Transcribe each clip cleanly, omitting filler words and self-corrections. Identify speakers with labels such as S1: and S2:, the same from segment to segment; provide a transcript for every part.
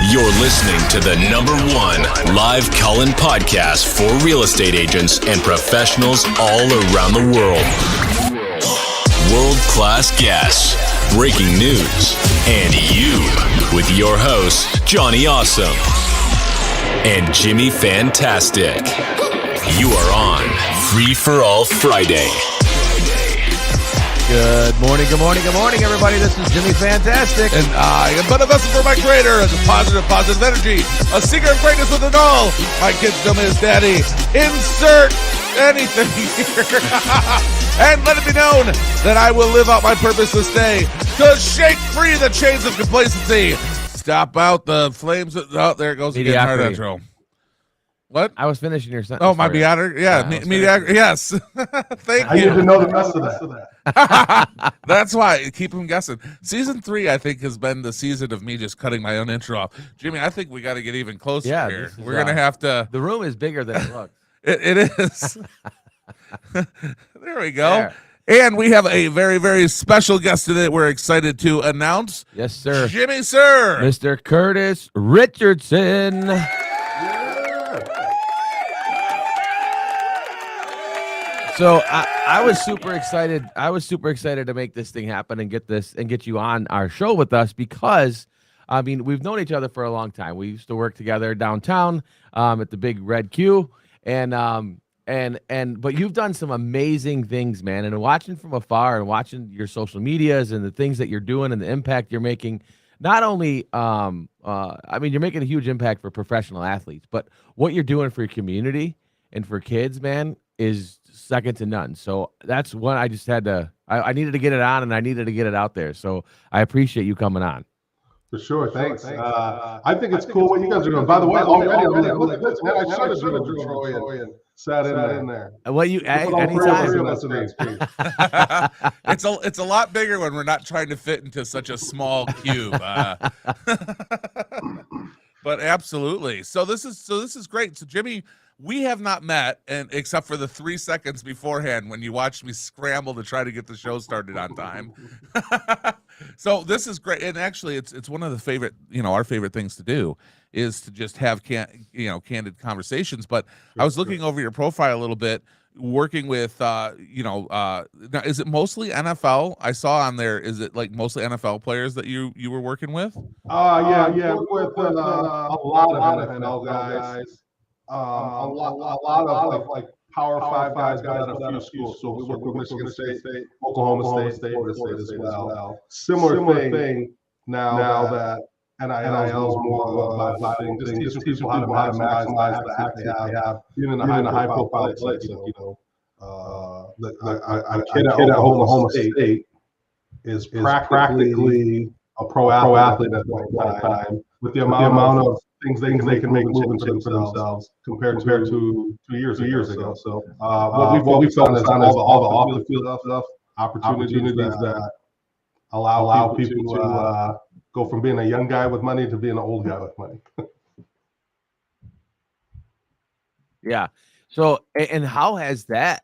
S1: You're listening to the #1 live call-in podcast for real estate agents and professionals all around the world. World-class guests, breaking news, and you with your hosts, Johnny Awesome and Jimmy Fantastic. You are on Free for All Friday.
S2: Good morning, everybody. This is Jimmy Fantastic.
S3: And I am but a vessel for my creator, as a positive energy, a seeker of greatness with it all. My kids tell me his daddy. Insert anything here. And let it be known that I will live out my purpose this day to shake free the chains of complacency. Stop out the flames. Oh, there it goes again. Hard intro. What?
S2: I was finishing your sentence.
S3: Oh, my mediocre. Yeah, mediocre. Yes. Thank you.
S4: I need to know the rest of that.
S3: That's why. Keep them guessing. Season 3, I think, has been the season of me just cutting my own intro off. Jimmy, I think we got to get even closer here. We're going to have to.
S2: The room is bigger than it looks.
S3: It is. There we go. There. And we have a very, very special guest today we're excited to announce.
S2: Yes, sir.
S3: Jimmy, sir.
S2: Mr. Curtis Richardson. So I was super excited. I was super excited to make this thing happen and get you on our show with us because, I mean, we've known each other for a long time. We used to work together downtown at the Big Red Q, but you've done some amazing things, man. And watching from afar and watching your social medias and the things that you're doing and the impact you're making, not only, I mean, you're making a huge impact for professional athletes, but what you're doing for your community and for kids, man, is second to none. So that's one I just had to, I needed to get it on and I needed to get it out there. So I appreciate you coming on.
S4: For sure. Thanks. I think it's cool what you guys are doing. By the way, already, look at this, man. I should have driven to Troy and sat in there.
S2: What you, anytime.
S3: It's a lot bigger when we're not trying to fit into such a small cube. But absolutely. So this is great. So Jimmy, we have not met, and except for the 3 seconds beforehand when you watched me scramble to try to get the show started on time. So this is great, and actually, it's one of the favorite, our favorite things to do is to just have candid conversations. But I was looking over your profile a little bit, working with, now, is it mostly NFL? I saw on there, is it like mostly NFL players that you were working with?
S4: Yeah, with a lot of NFL guys. A lot of like Power 5 guys got a few schools. So we work with Michigan State, Oklahoma State, Florida State as well. Similar thing now that NIL is more about just teaching people how to maximize the access they have, even in a high profile place. A kid at Oklahoma State is practically a pro athlete at one time with the amount of things they can make moving for themselves compared to 2 years ago. So what we've found is all the off the field stuff, opportunities that allow people to go from being a young guy with money to being an old guy with money.
S2: Yeah. So and how has the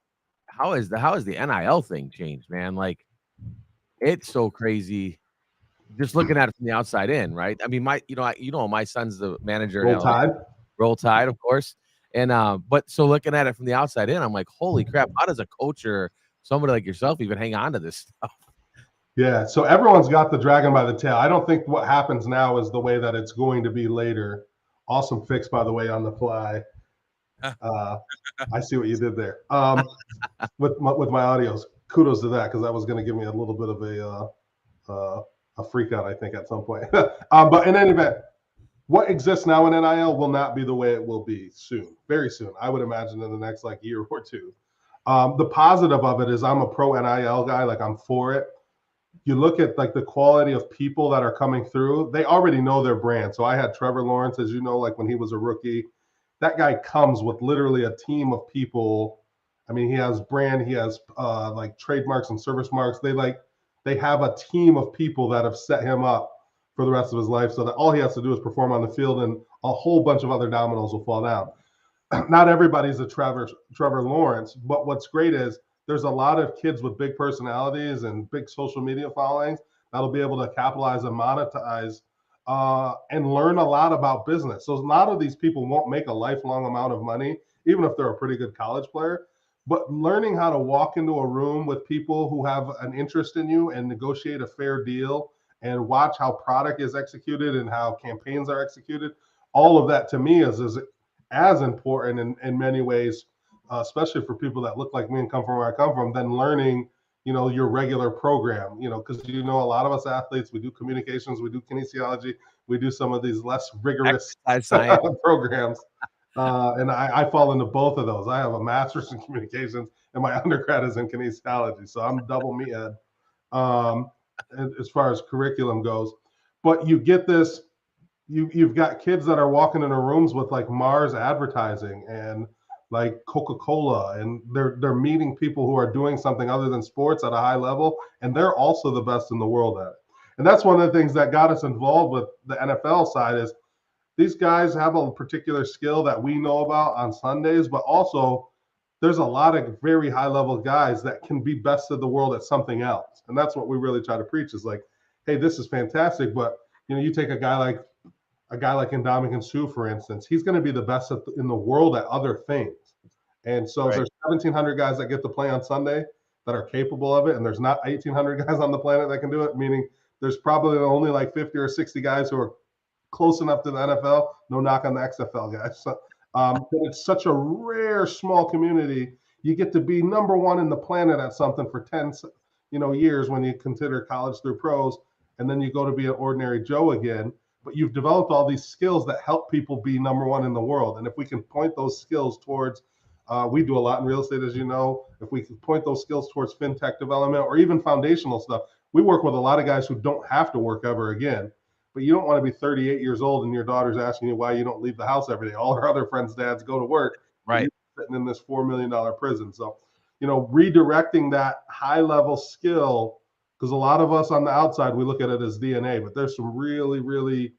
S2: NIL thing changed, man? Like, it's so crazy. Just looking at it from the outside in, right? I mean, my son's the manager. Roll Tide, of course. And but so looking at it from the outside in, I'm like, holy crap! How does a coach or somebody like yourself even hang on to this stuff?
S4: Yeah. So everyone's got the dragon by the tail. I don't think what happens now is the way that it's going to be later. Awesome fix, by the way, on the fly. I see what you did there. With my audios, kudos to that, because that was going to give me a little bit of a freak out, I think, at some point. But in any event, what exists now in NIL will not be the way it will be soon, very soon. I would imagine in the next year or two. The positive of it is I'm a pro NIL guy, I'm for it. You look at the quality of people that are coming through, they already know their brand. So I had Trevor Lawrence, as you know, when he was a rookie. That guy comes with literally a team of people. I mean, he has brand, he has trademarks and service marks. They have a team of people that have set him up for the rest of his life, so that all he has to do is perform on the field and a whole bunch of other dominoes will fall down. Not everybody's a Trevor Lawrence, but what's great is there's a lot of kids with big personalities and big social media followings that'll be able to capitalize and monetize and learn a lot about business. So a lot of these people won't make a lifelong amount of money, even if they're a pretty good college player. But learning how to walk into a room with people who have an interest in you and negotiate a fair deal and watch how product is executed and how campaigns are executed, all of that to me is as important in many ways, especially for people that look like me and come from where I come from, than learning, your regular program, because, a lot of us athletes, we do communications, we do kinesiology, we do some of these less rigorous programs. And I fall into both of those. I have a master's in communications and my undergrad is in kinesiology. So I'm double meathead as far as curriculum goes. But you get this, you've got kids that are walking into rooms with like Mars advertising and like Coca-Cola, and they're meeting people who are doing something other than sports at a high level, and they're also the best in the world at it. And that's one of the things that got us involved with the NFL side is these guys have a particular skill that we know about on Sundays, but also there's a lot of very high level guys that can be best of the world at something else. And that's what we really try to preach is like, hey, this is fantastic, but you take a guy like Ndamukong Suh, for instance, he's going to be the best in the world at other things. And so if there's 1,700 guys that get to play on Sunday that are capable of it, and there's not 1,800 guys on the planet that can do it, meaning there's probably only like 50 or 60 guys who are close enough to the NFL. No knock on the XFL guys. So, but it's such a rare, small community. You get to be number one in the planet at something for 10, years when you consider college through pros, and then you go to be an ordinary Joe again. But you've developed all these skills that help people be number one in the world. And if we can point those skills towards, we do a lot in real estate, as you know, if we can point those skills towards fintech development or even foundational stuff, we work with a lot of guys who don't have to work ever again. But you don't want to be 38 years old and your daughter's asking you why you don't leave the house every day. All her other friends' dads go to work.
S2: Right.
S4: You're sitting in this $4 million prison. So, redirecting that high level skill, because a lot of us on the outside, we look at it as DNA, but there's some really, really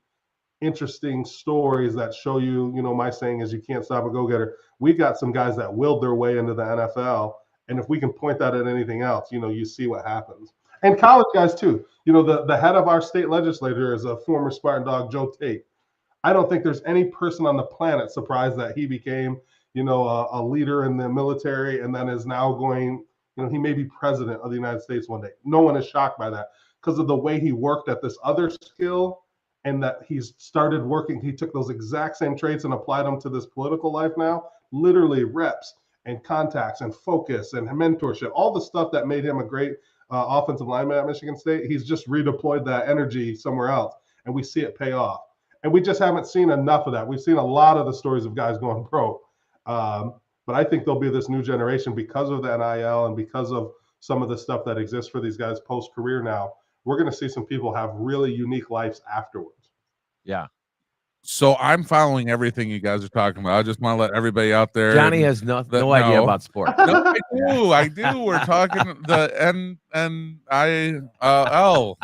S4: interesting stories that show you, my saying is you can't stop a go-getter. We've got some guys that willed their way into the NFL. And if we can point that at anything else, you see what happens. And college guys too. The head of our state legislature is a former Spartan Dog, Joe Tate. I don't think there's any person on the planet surprised that he became, a leader in the military and then is now going, he may be president of the United States one day. No one is shocked by that because of the way he worked at this other skill and that he's started working. He took those exact same traits and applied them to this political life now, literally reps and contacts and focus and mentorship, all the stuff that made him a great offensive lineman at Michigan State. He's just redeployed that energy somewhere else, and we see it pay off. And we just haven't seen enough of that. We've seen a lot of the stories of guys going pro. But I think there'll be this new generation because of the NIL and because of some of the stuff that exists for these guys post-career now. We're going to see some people have really unique lives afterwards.
S2: Yeah.
S3: So I'm following everything you guys are talking about. I just want to let everybody out there.
S2: Johnny has no idea about sports.
S3: No, I do. We're talking the and I L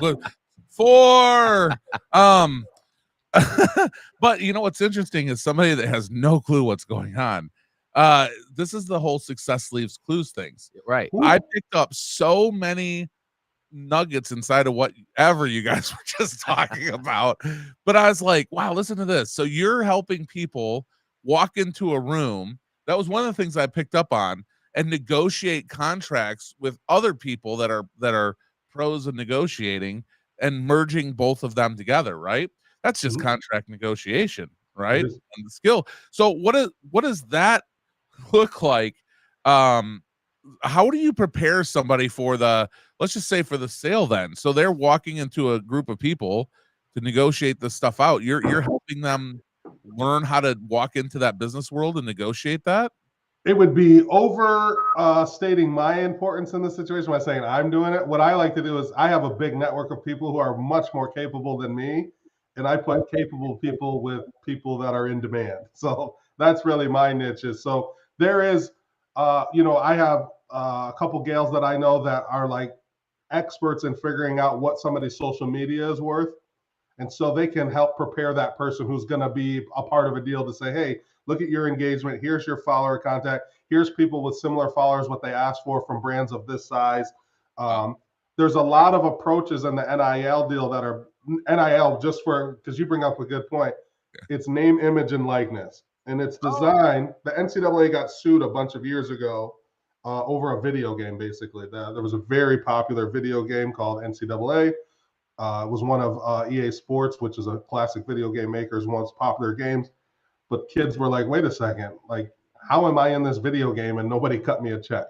S3: four. But what's interesting is somebody that has no clue what's going on. This is the whole success leaves clues things.
S2: Right.
S3: I picked up so many nuggets inside of whatever you guys were just talking about, but I was like, wow, listen to this. So you're helping people walk into a room. That was one of the things I picked up on, and negotiate contracts with other people that are pros in negotiating and merging both of them together, right? That's just contract negotiation, right? And the skill. So what does that look like? How do you prepare somebody for let's just say for the sale then? So they're walking into a group of people to negotiate this stuff out. You're helping them learn how to walk into that business world and negotiate that?
S4: It would be overstating my importance in this situation by saying I'm doing it. What I like to do is I have a big network of people who are much more capable than me, and I put capable people with people that are in demand. So that's really my niche. So there is, I have a couple gals that I know that are like experts in figuring out what somebody's social media is worth. And so they can help prepare that person who's going to be a part of a deal to say, hey, look at your engagement. Here's your follower contact. Here's people with similar followers, what they ask for from brands of this size. There's a lot of approaches in the NIL deal that are NIL, just because you bring up a good point. It's name, image, and likeness. And it's designed, the NCAA got sued a bunch of years ago over a video game, basically. There was a very popular video game called NCAA. It was one of EA Sports, which is a classic video game maker's most popular games. But kids were like, wait a second, like, how am I in this video game and nobody cut me a check?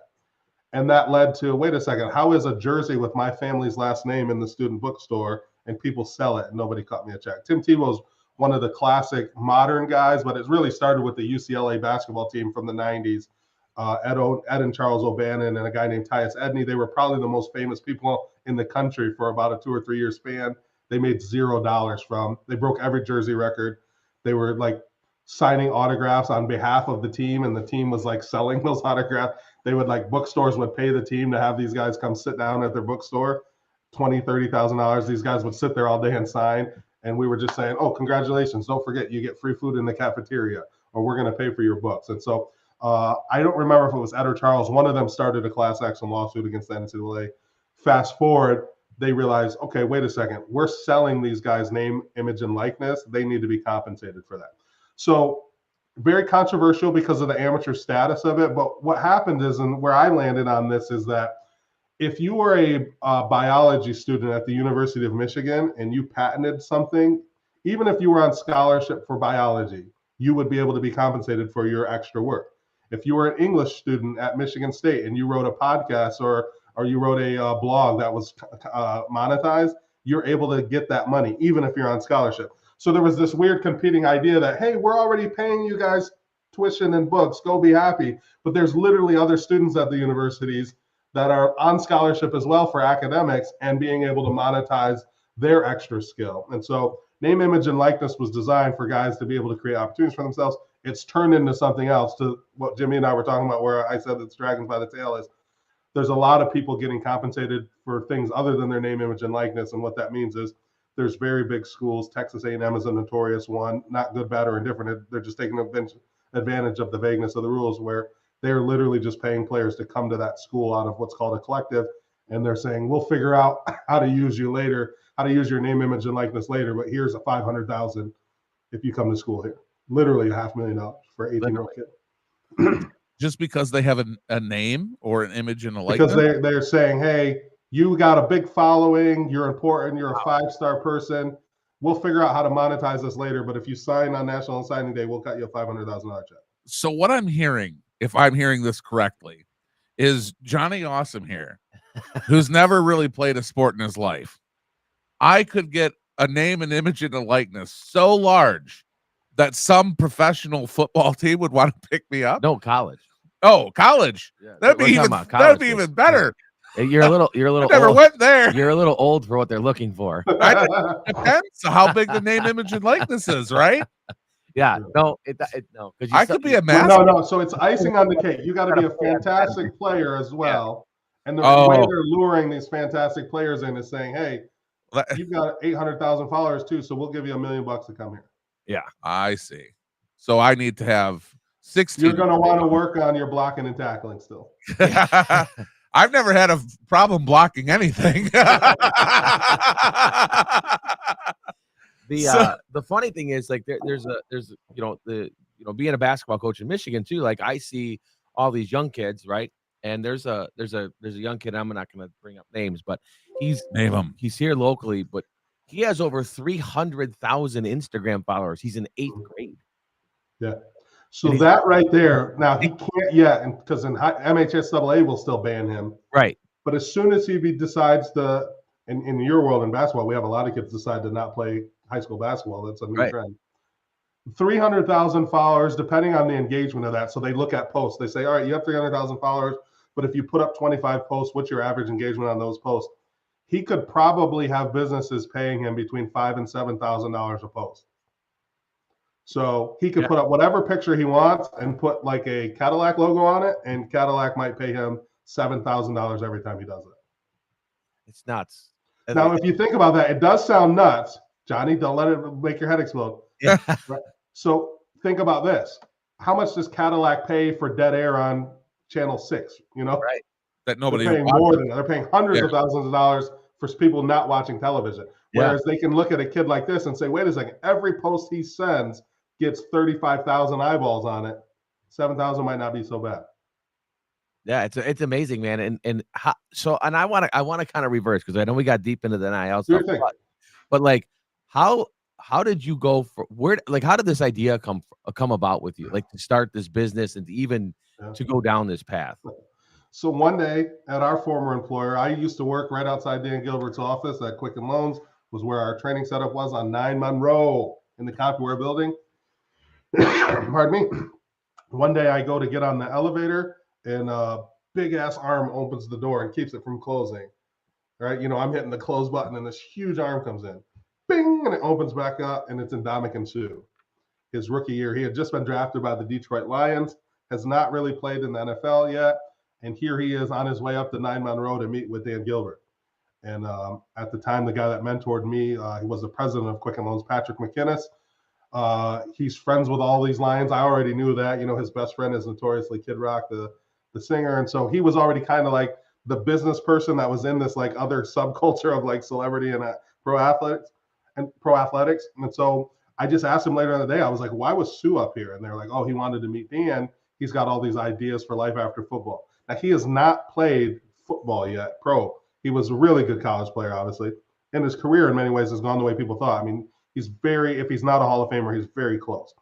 S4: And that led to, wait a second, how is a jersey with my family's last name in the student bookstore and people sell it and nobody cut me a check? Tim Tebow's one of the classic modern guys, but it really started with the UCLA basketball team from the 90s. Ed and Charles O'Bannon and a guy named Tyus Edney. They were probably the most famous people in the country for about a 2 or 3 year span. They made $0 from. They broke every jersey record. They were like signing autographs on behalf of the team, and the team was like selling those autographs. They would like, bookstores would pay the team to have these guys come sit down at their bookstore, $20,000-$30,000. These guys would sit there all day and sign. And we were just saying, oh, congratulations. Don't forget, you get free food in the cafeteria, or we're going to pay for your books. And so I don't remember if it was Ed or Charles. One of them started a class action lawsuit against the NCAA. Fast forward, they realized, okay, wait a second. We're selling these guys name, image, and likeness. They need to be compensated for that. So very controversial because of the amateur status of it. But what happened is, and where I landed on this, is that if you were a biology student at the University of Michigan and you patented something, even if you were on scholarship for biology, you would be able to be compensated for your extra work. If you were an English student at Michigan State and you wrote a podcast or you wrote a blog that was monetized, you're able to get that money, even if you're on scholarship. So there was this weird competing idea that, hey, we're already paying you guys tuition and books, go be happy. But there's literally other students at the universities that are on scholarship as well for academics and being able to monetize their extra skill. And so name, image, and likeness was designed for guys to be able to create opportunities for themselves. It's turned into something else, to what Jimmy and I were talking about, where I said it's dragons by the tail. Is there's a lot of people getting compensated for things other than their name, image, and likeness. And what that means is there's very big schools. Texas A&M is a notorious one, not good, bad, or indifferent. They're just taking advantage of the vagueness of the rules, where they're literally just paying players to come to that school out of what's called a collective. And they're saying, we'll figure out how to use you later, how to use your name, image, and likeness later. But here's a $500,000 if you come to school here. Literally $500,000 for an 18-year-old kid.
S3: Just because they have a name or an image and a likeness?
S4: Because they're saying, hey, you got a big following, you're important, you're a 5-star person. We'll figure out how to monetize this later. But if you sign on National Signing Day, we'll cut you a $500,000 check.
S3: So what I'm hearing, if I'm hearing this correctly, is Johnny Awesome here, who's never really played a sport in his life. I could get a name, an image, and a likeness so large that some professional football team would want to pick me up.
S2: No, college.
S3: Oh, college.
S2: Yeah,
S3: that'd be even better.
S2: You're a little
S3: I never
S2: old.
S3: went there.
S2: You're a little old for what they're looking for.
S3: It depends on how big the name, image, and likeness is, right?
S2: Yeah, no, no.
S3: I could be a master.
S4: No. So it's icing on the cake. You got to be a fantastic player as well. Yeah. And the way they're luring these fantastic players in is saying, hey, you've got 800,000 followers too, so we'll give you $1 million to come here.
S2: Yeah,
S3: I see. So I need to have 16.
S4: You're going to want to work on your blocking and tackling still.
S3: I've never had a problem blocking anything.
S2: The funny thing is, like, there's being a basketball coach in Michigan too. Like, I see all these young kids, right? And there's a young kid. I'm not going to bring up names, but he's here locally, but he has over 300,000 Instagram followers. He's in 8th grade. Yeah.
S4: So that right there, now he can't yet, because in MHSAA will still ban him.
S2: Right.
S4: But as soon as he decides to, in your world in basketball, we have a lot of kids decide to not play high school basketball. That's a new trend. 300,000 followers, depending on the engagement of that. So they look at posts. They say, all right, you have 300,000 followers, but if you put up 25 posts, what's your average engagement on those posts? He could probably have businesses paying him between $5,000 and $7,000 a post. So he could put up whatever picture he wants and put like a Cadillac logo on it, and Cadillac might pay him $7,000 every time he does it.
S2: It's nuts.
S4: Now, if you think about that, it does sound nuts. Johnny, don't let it make your head explode.
S2: Yeah.
S4: Right? So think about this. How much does Cadillac pay for dead air on Channel 6?
S3: That nobody
S4: they're paying more than that. They're paying hundreds of thousands of dollars for people not watching television. Whereas they can look at a kid like this and say, wait a second, every post he sends gets 35,000 eyeballs on it. 7,000 might not be so bad.
S2: Yeah, it's amazing, man. And how, so and I want to kind of reverse, because I know we got deep into the NIL stuff, but like how did you go for how did this idea come about with you, like to start this business and to even to go down this path?
S4: So one day at our former employer, I used to work right outside Dan Gilbert's office at Quicken Loans, was where our training setup was on 9 Monroe in the Copyware building. Pardon me. One day I go to get on the elevator and a big ass arm opens the door and keeps it from closing. Right? You know, I'm hitting the close button and this huge arm comes in. Bing! And it opens back up, and it's Ndamukong Suh. His rookie year, he had just been drafted by the Detroit Lions, has not really played in the NFL yet. And here he is on his way up to 9 Monroe to meet with Dan Gilbert. And at the time, the guy that mentored me, he was the president of Quicken Loans, Patrick McInnes. He's friends with all these Lions. I already knew that. You know, his best friend is notoriously Kid Rock, the singer. And so he was already kind of like the business person that was in this like other subculture of like celebrity and pro athletics. And so I just asked him later in the day, I was like, why was Sue up here? And they're like, oh, he wanted to meet Dan. He's got all these ideas for life after football. Now, he has not played football yet, pro. He was a really good college player, obviously. And his career in many ways has gone the way people thought. I mean, if he's not a Hall of Famer, he's very close.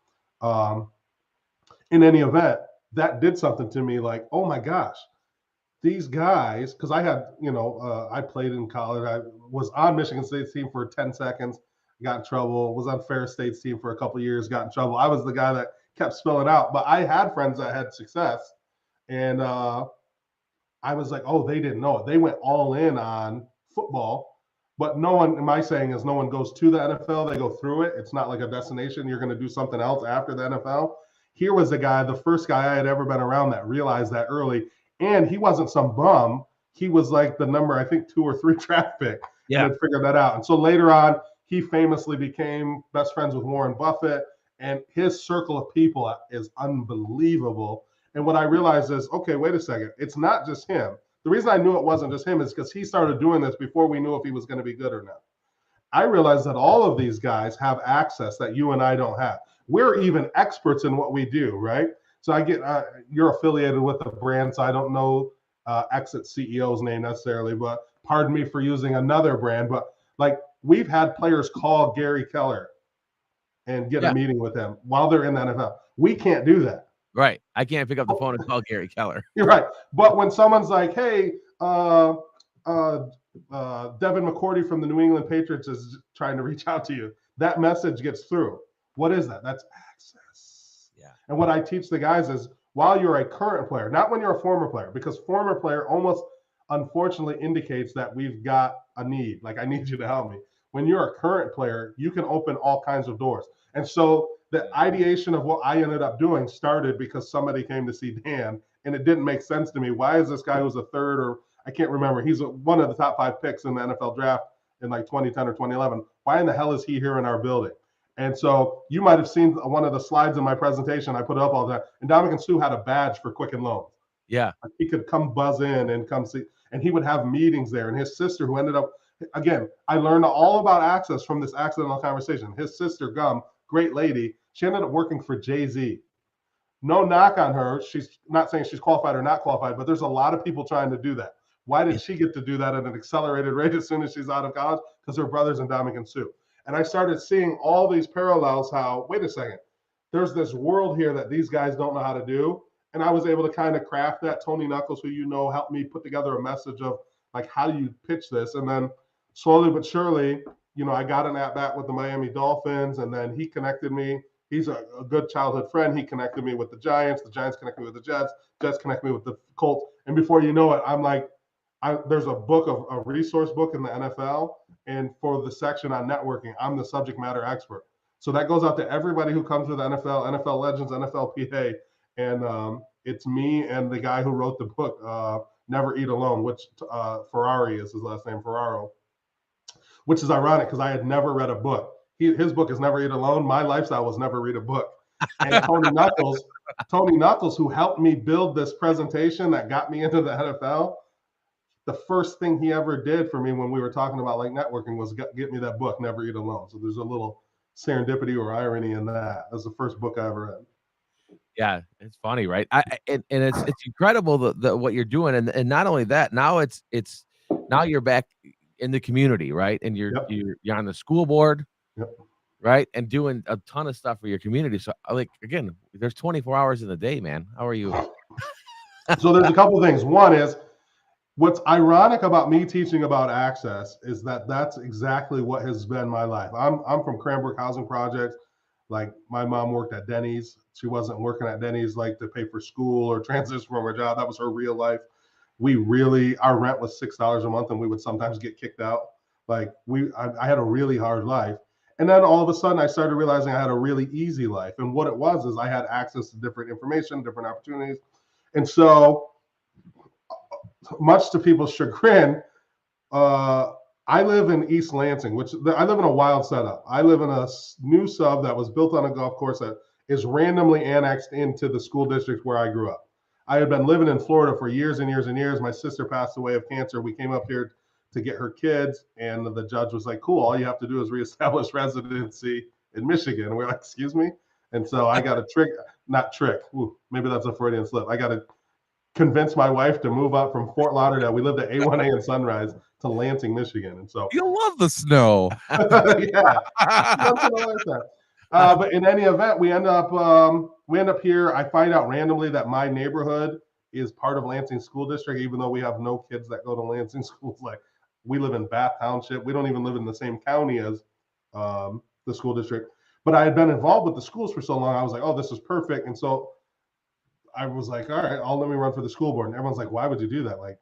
S4: In any event, that did something to me like, oh my gosh, these guys, because I had, I played in college. I was on Michigan State's team for 10 seconds, got in trouble, was on Ferris State's team for a couple of years, got in trouble. I was the guy that kept spilling out, but I had friends that had success. And I was like, oh, they didn't know it. They went all in on football, but no one, my saying is no one goes to the NFL. They go through it. It's not like a destination. You're going to do something else after the NFL. Here was the first guy I had ever been around that realized that early. And he wasn't some bum. He was like the number, I think, 2 or 3 draft pick. Yeah. And had figured that out. And so later on, he famously became best friends with Warren Buffett. And his circle of people is unbelievable. And what I realized is, okay, wait a second. It's not just him. The reason I knew it wasn't just him is because he started doing this before we knew if he was going to be good or not. I realized that all of these guys have access that you and I don't have. We're even experts in what we do, right? So I get, you're affiliated with a brand, so I don't know Exit CEO's name necessarily, but pardon me for using another brand. But like, we've had players call Gary Keller and get a meeting with him while they're in the NFL. We can't do that.
S2: Right. I can't pick up the phone and call Gary Keller.
S4: You're right. But when someone's like, hey, Devin McCourty from the New England Patriots is trying to reach out to you, that message gets through. What is that? That's access. Yeah. And what I teach the guys is while you're a current player, not when you're a former player, because former player almost unfortunately indicates that we've got a need. Like, I need you to help me. When you're a current player, you can open all kinds of doors. And so the ideation of what I ended up doing started because somebody came to see Dan, and it didn't make sense to me. Why is this guy who's a third, or I can't remember, he's one of the top 5 picks in the NFL draft in like 2010 or 2011. Why in the hell is he here in our building? And so you might have seen one of the slides in my presentation. I put it up all the time. And Ndamukong Suh had a badge for Quicken Loans.
S2: Yeah.
S4: Like, he could come buzz in and come see, and he would have meetings there. And his sister, who ended up, again, I learned all about access from this accidental conversation. His sister, Gum, great lady, she ended up working for Jay-Z. No knock on her. She's not saying she's qualified or not qualified, but there's a lot of people trying to do that. Why did she get to do that at an accelerated rate as soon as she's out of college? Because her brother's Ndamukong Suh. And I started seeing all these parallels, how, wait a second, there's this world here that these guys don't know how to do. And I was able to kind of craft that. Tony Knuckles, who you know, helped me put together a message of like, how do you pitch this? And then slowly but surely, I got an at-bat with the Miami Dolphins, and then he connected me. He's a good childhood friend. He connected me with the Giants connected me with the Jets connected me with the Colts. And before you know it, I'm like, there's a resource book in the NFL, and for the section on networking, I'm the subject matter expert. So that goes out to everybody who comes with NFL, NFL Legends, NFLPA, and it's me and the guy who wrote the book, Never Eat Alone, which Ferrari is his last name, Ferraro, which is ironic because I had never read a book. His book is Never Eat Alone. My lifestyle was never read a book. And Tony Knuckles, who helped me build this presentation that got me into the NFL, the first thing he ever did for me when we were talking about like networking was get me that book, Never Eat Alone. So there's a little serendipity or irony in that. That's the first book I ever read.
S2: Yeah, it's funny, right? And it's incredible the what you're doing, and not only that, now it's now you're back in the community, right? And
S4: Yep.
S2: you're on the school board,
S4: Yep.
S2: right? And doing a ton of stuff for your community. So, like again, there's 24 hours in the day, man. How are you?
S4: So there's a couple things. One is what's ironic about me teaching about access is that that's exactly what has been my life. I'm from Cranbrook Housing Projects. Like my mom worked at Denny's. She wasn't working at Denny's like to pay for school or transition from her job. That was her real life. Our rent was $6 a month and we would sometimes get kicked out. Like I had a really hard life. And then all of a sudden I started realizing I had a really easy life. And what it was is I had access to different information, different opportunities. And so much to people's chagrin, I live in East Lansing, which I live in a wild setup. I live in a new sub that was built on a golf course that is randomly annexed into the school district where I grew up. I had been living in Florida for years and years and years. My sister passed away of cancer. We came up here to get her kids, and the judge was like, cool, all you have to do is reestablish residency in Michigan. And we're like, excuse me? And so I got maybe that's a Freudian slip. I got to convince my wife to move up from Fort Lauderdale. We lived at A1A in Sunrise to Lansing, Michigan. And so
S3: You love the snow.
S4: yeah, once in a lifetime. But in any event, we end up here. I find out randomly that my neighborhood is part of Lansing School District, even though we have no kids that go to Lansing schools. Like we live in Bath Township. We don't even live in the same county as the school district. But I had been involved with the schools for so long. I was like, oh, this is perfect. And so I was like, all right, let me run for the school board. And everyone's like, why would you do that? Like,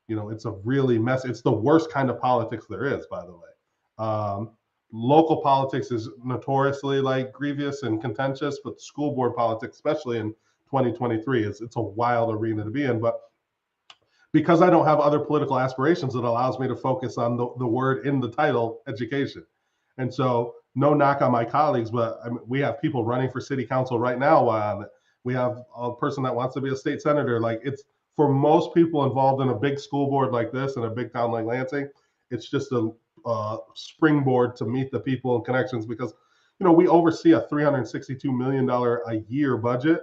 S4: it's a really it's the worst kind of politics there is, by the way. Local politics is notoriously like grievous and contentious, but the school board politics, especially in 2023, it's a wild arena to be in. But because I don't have other political aspirations, it allows me to focus on the word in the title, education. And so no knock on my colleagues, but we have people running for city council right now. We have a person that wants to be a state senator. Like it's, for most people involved in a big school board like this in a big town like Lansing, it's just a springboard to meet the people and connections because, we oversee a $362 million a year budget.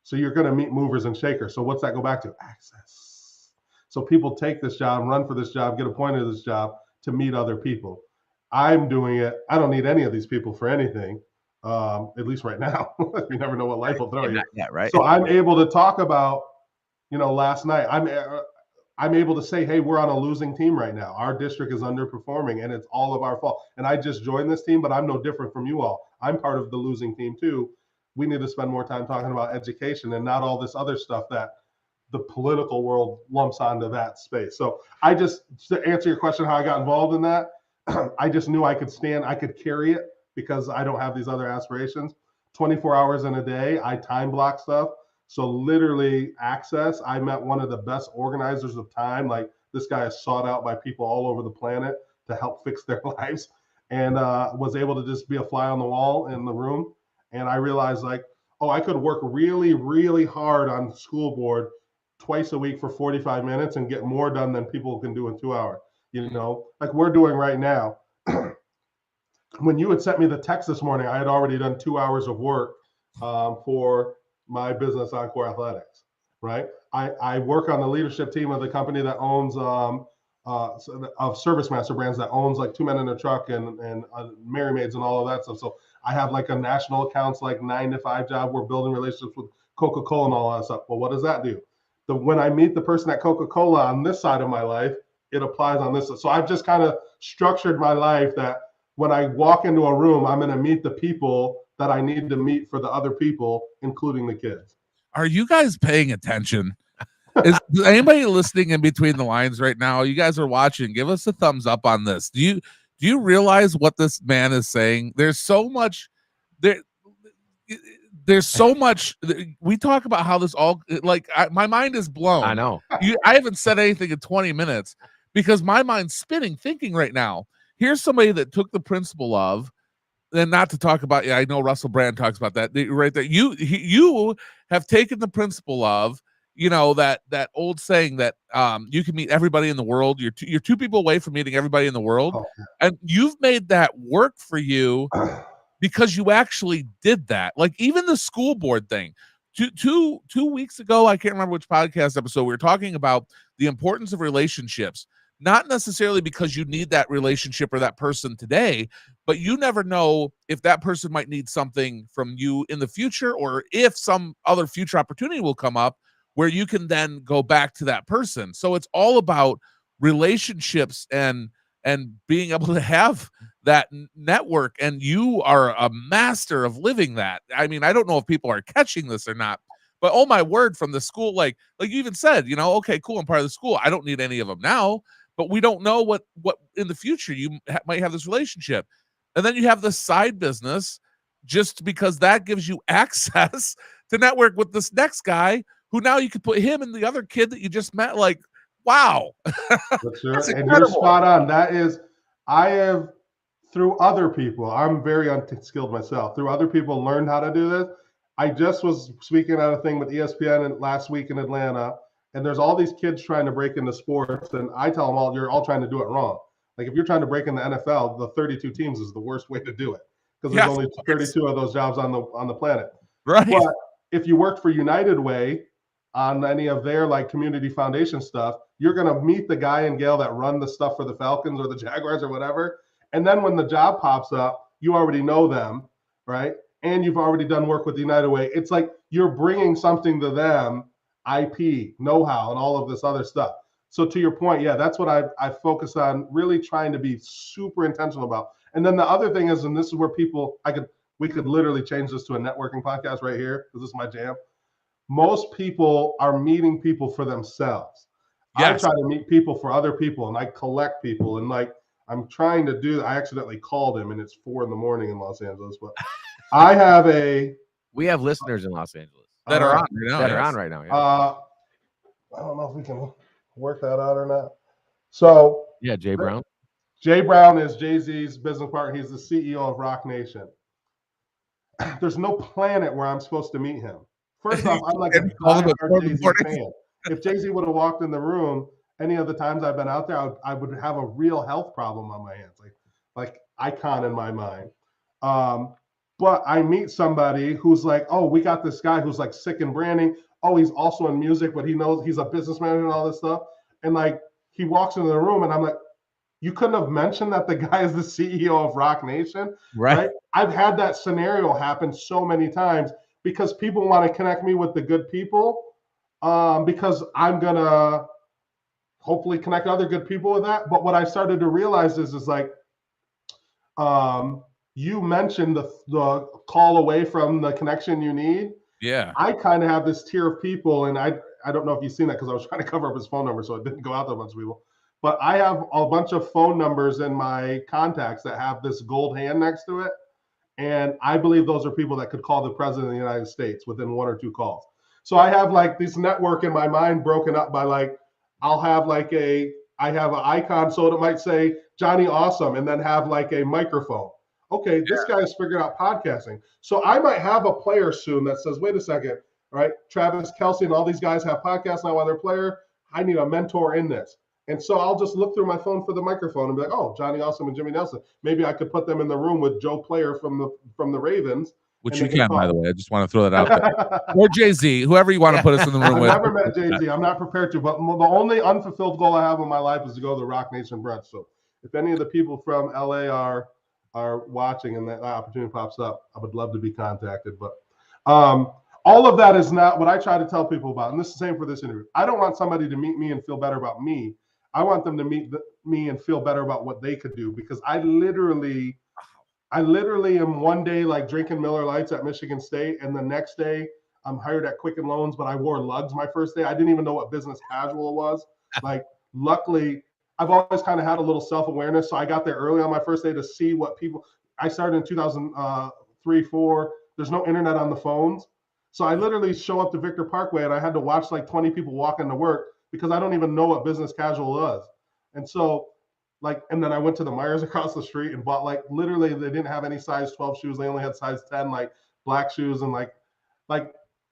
S4: So you're going to meet movers and shakers. So what's that go back to? Access. So people take this job, run for this job, get appointed to this job to meet other people. I'm doing it. I don't need any of these people for anything, at least right now. You never know what life will throw you.
S2: Not yet, right?
S4: So I'm able to talk about, last night, I'm able to say, hey, we're on a losing team right now. Our district is underperforming and it's all of our fault. And I just joined this team, but I'm no different from you all. I'm part of the losing team too. We need to spend more time talking about education and not all this other stuff that the political world lumps onto that space. So to answer your question, how I got involved in that, I just knew I could carry it because I don't have these other aspirations. 24 hours in a day, I time block stuff. So literally access, I met one of the best organizers of time. Like this guy is sought out by people all over the planet to help fix their lives and was able to just be a fly on the wall in the room. And I realized like, I could work really, really hard on the school board twice a week for 45 minutes and get more done than people can do in 2 hours. Like we're doing right now. When you had sent me the text this morning, I had already done 2 hours of work for my business, Encore Athletics, right? I work on the leadership team of the company that owns of ServiceMaster brands that owns like 2 Men in a Truck and Mary Maids and all of that stuff. So I have like a national accounts like 9 to 5 job. We're building relationships with Coca-Cola and all that stuff. Well, what does that do? When I meet the person at Coca-Cola on this side of my life, it applies on this. So I've just kind of structured my life that when I walk into a room, I'm going to meet the people that I need to meet for the other people, including the kids.
S3: Are you guys paying attention? Is anybody listening in between the lines right now? You guys are watching. Give us a thumbs up on this. Do you realize what this man is saying? There's so much there's so much. We talk about how this all my mind is blown.
S2: I know.
S3: I haven't said anything in 20 minutes because my mind's spinning, thinking right now. Here's somebody that took the principle of, and not to talk about, I know Russell Brand talks about that right there. You have taken the principle of that old saying that you can meet everybody in the world. You're two people away from meeting everybody in the world.
S4: Oh,
S3: And you've made that work for you because you actually did that. Like even the school board thing. Two weeks ago, I can't remember which podcast episode, we were talking about the importance of relationships, not necessarily because you need that relationship or that person today, but you never know if that person might need something from you in the future, or if some other future opportunity will come up where you can then go back to that person. So it's all about relationships and being able to have that network, and you are a master of living that. I mean, I don't know if people are catching this or not, but oh my word, from the school, like you even said, okay, cool, I'm part of the school, I don't need any of them now, but we don't know what in the future you might have this relationship. And then you have the side business, just because that gives you access to network with this next guy, who now you could put him and the other kid that you just met. Like, wow.
S4: That's and you're spot on. That is, I have, through other people, I'm very unskilled myself, through other people learned how to do this. I just was speaking at a thing with ESPN last week in Atlanta, and there's all these kids trying to break into sports, and I tell them all, you're all trying to do it wrong. Like if you're trying to break in the NFL, the 32 teams is the worst way to do it, because there's only 32 of those jobs on the planet.
S3: Right.
S4: But if you worked for United Way on any of their like community foundation stuff, you're going to meet the guy and gal that run the stuff for the Falcons or the Jaguars or whatever. And then when the job pops up, you already know them, right? And you've already done work with the United Way. It's like you're bringing something to them, IP, know-how, and all of this other stuff. So to your point, yeah, that's what I focus on, really trying to be super intentional about. And then the other thing is, and this is where we could literally change this to a networking podcast right here, because this is my jam. Most people are meeting people for themselves. Yes. I try to meet people for other people, and I collect people, and like I'm trying to do. I accidentally called him, and it's 4 a.m. in Los Angeles. But
S2: we have listeners in Los Angeles
S3: that are on right now.
S2: That are on right now. Yeah.
S4: I don't know if we can work that out or not. So
S2: yeah, Jay Brown.
S4: Jay Brown is Jay-Z's business partner. He's the CEO of Rock Nation. There's no planet where I'm supposed to meet him. First off, I'm like a diehard Jay-Z fan. If Jay-Z would have walked in the room any of the times I've been out there, I would have a real health problem on my hands, like icon in my mind. But I meet somebody who's like, oh, we got this guy who's like sick in branding. Oh, he's also in music, but he knows he's a businessman and all this stuff. And like he walks into the room, and I'm like, you couldn't have mentioned that the guy is the CEO of Rock Nation, right? I've had that scenario happen so many times, because people want to connect me with the good people, because I'm going to hopefully connect other good people with that. But what I started to realize is like, you mentioned the call away from the connection you need.
S3: Yeah.
S4: I kind of have this tier of people, and I don't know if you've seen that, because I was trying to cover up his phone number, so it didn't go out to a bunch of people. But I have a bunch of phone numbers in my contacts that have this gold hand next to it. And I believe those are people that could call the president of the United States within 1 or 2 calls. So I have like this network in my mind broken up by like, I have an icon, so it might say Johnny Awesome, and then have like a microphone. Okay, this guy has figured out podcasting. So I might have a player soon that says, wait a second, right? Travis Kelce and all these guys have podcasts now while they're player. I need a mentor in this. And so I'll just look through my phone for the microphone and be like, oh, Johnny Awesome and Jimmy Nelson. Maybe I could put them in the room with Joe Player from the Ravens.
S3: Which you can, by the way. I just want to throw that out there. Or Jay-Z, whoever you want to put us in the room with.
S4: I've never met Jay-Z. I'm not prepared to. But the only unfulfilled goal I have in my life is to go to the Rock Nation brunch. So if any of the people from LA are watching and that opportunity pops up, I would love to be contacted. But all of that is not what I try to tell people about. And this is the same for this interview. I don't want somebody to meet me and feel better about me. I want them to meet me and feel better about what they could do, because I literally am one day like drinking Miller Lights at Michigan State, and the next day I'm hired at Quicken Loans, but I wore lugs my first day. I didn't even know what business casual was. Like, luckily, I've always kind of had a little self-awareness, so I got there early on my first day to see what people. I started in 2003, 4. There's no internet on the phones, so I literally show up to Victor Parkway, and I had to watch like 20 people walk into work, because I don't even know what business casual was. And so and then I went to the Myers across the street and bought like, literally they didn't have any size 12 shoes. They only had size 10, like black shoes. And like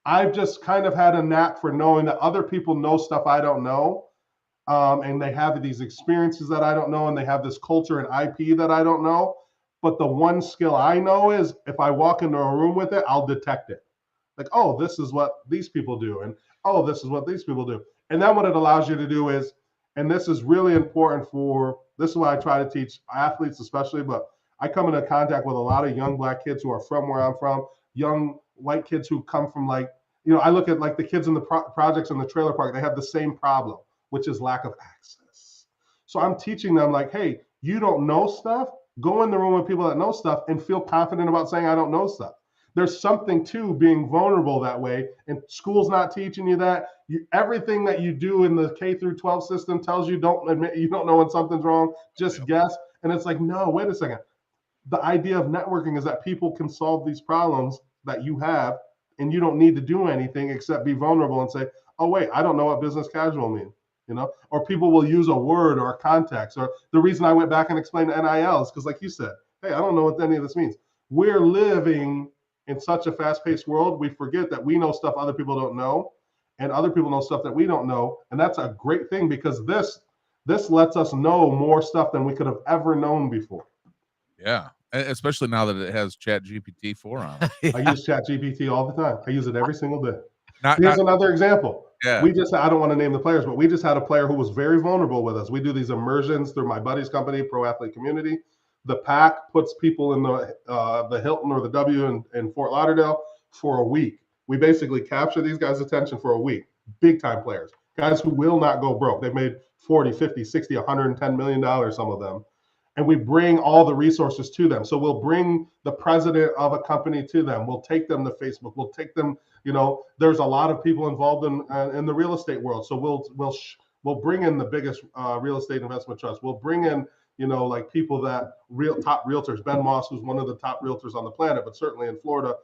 S4: I've just kind of had a knack for knowing that other people know stuff I don't know. And they have these experiences that I don't know, and they have this culture and IP that I don't know. But the one skill I know is if I walk into a room with it, I'll detect it. Like, oh, this is what these people do, and oh, this is what these people do. And then what it allows you to do is, and this is really important this is what I try to teach athletes especially, but I come into contact with a lot of young Black kids who are from where I'm from, young white kids who come from I look at like the kids in the projects in the trailer park, they have the same problem, which is lack of access. So I'm teaching them like, hey, you don't know stuff, go in the room with people that know stuff and feel confident about saying I don't know stuff. There's something to being vulnerable that way, and school's not teaching you that. Everything that you do in the K through 12 system tells you don't admit you don't know when something's wrong, just guess. And it's like, no, wait a second. The idea of networking is that people can solve these problems that you have, and you don't need to do anything except be vulnerable and say, oh wait, I don't know what business casual means. Or people will use a word or a context. Or the reason I went back and explained NIL is because, like you said, hey, I don't know what any of this means. We're living in such a fast-paced world, we forget that we know stuff other people don't know, and other people know stuff that we don't know. And that's a great thing, because this lets us know more stuff than we could have ever known before.
S3: Yeah, especially now that it has Chat GPT 4 on it.
S2: Yeah.
S4: I use Chat GPT all the time. I use it every single day.
S3: Not
S4: Another example.
S3: Yeah.
S4: I don't want to name the players, but we just had a player who was very vulnerable with us. We do these immersions through my buddy's company, Pro Athlete Community. The PAC puts people in the Hilton or the W in Fort Lauderdale for a week. We basically capture these guys' attention for a week. Big time players, guys who will not go broke. They've made 40, 50, 60, $110 million, some of them. And we bring all the resources to them. So we'll bring the president of a company to them. We'll take them to Facebook. We'll take them, there's a lot of people involved in the real estate world. So we'll bring in the biggest real estate investment trust. We'll bring in, like people that top realtors, Ben Moss, who's one of the top realtors on the planet, but certainly in Florida,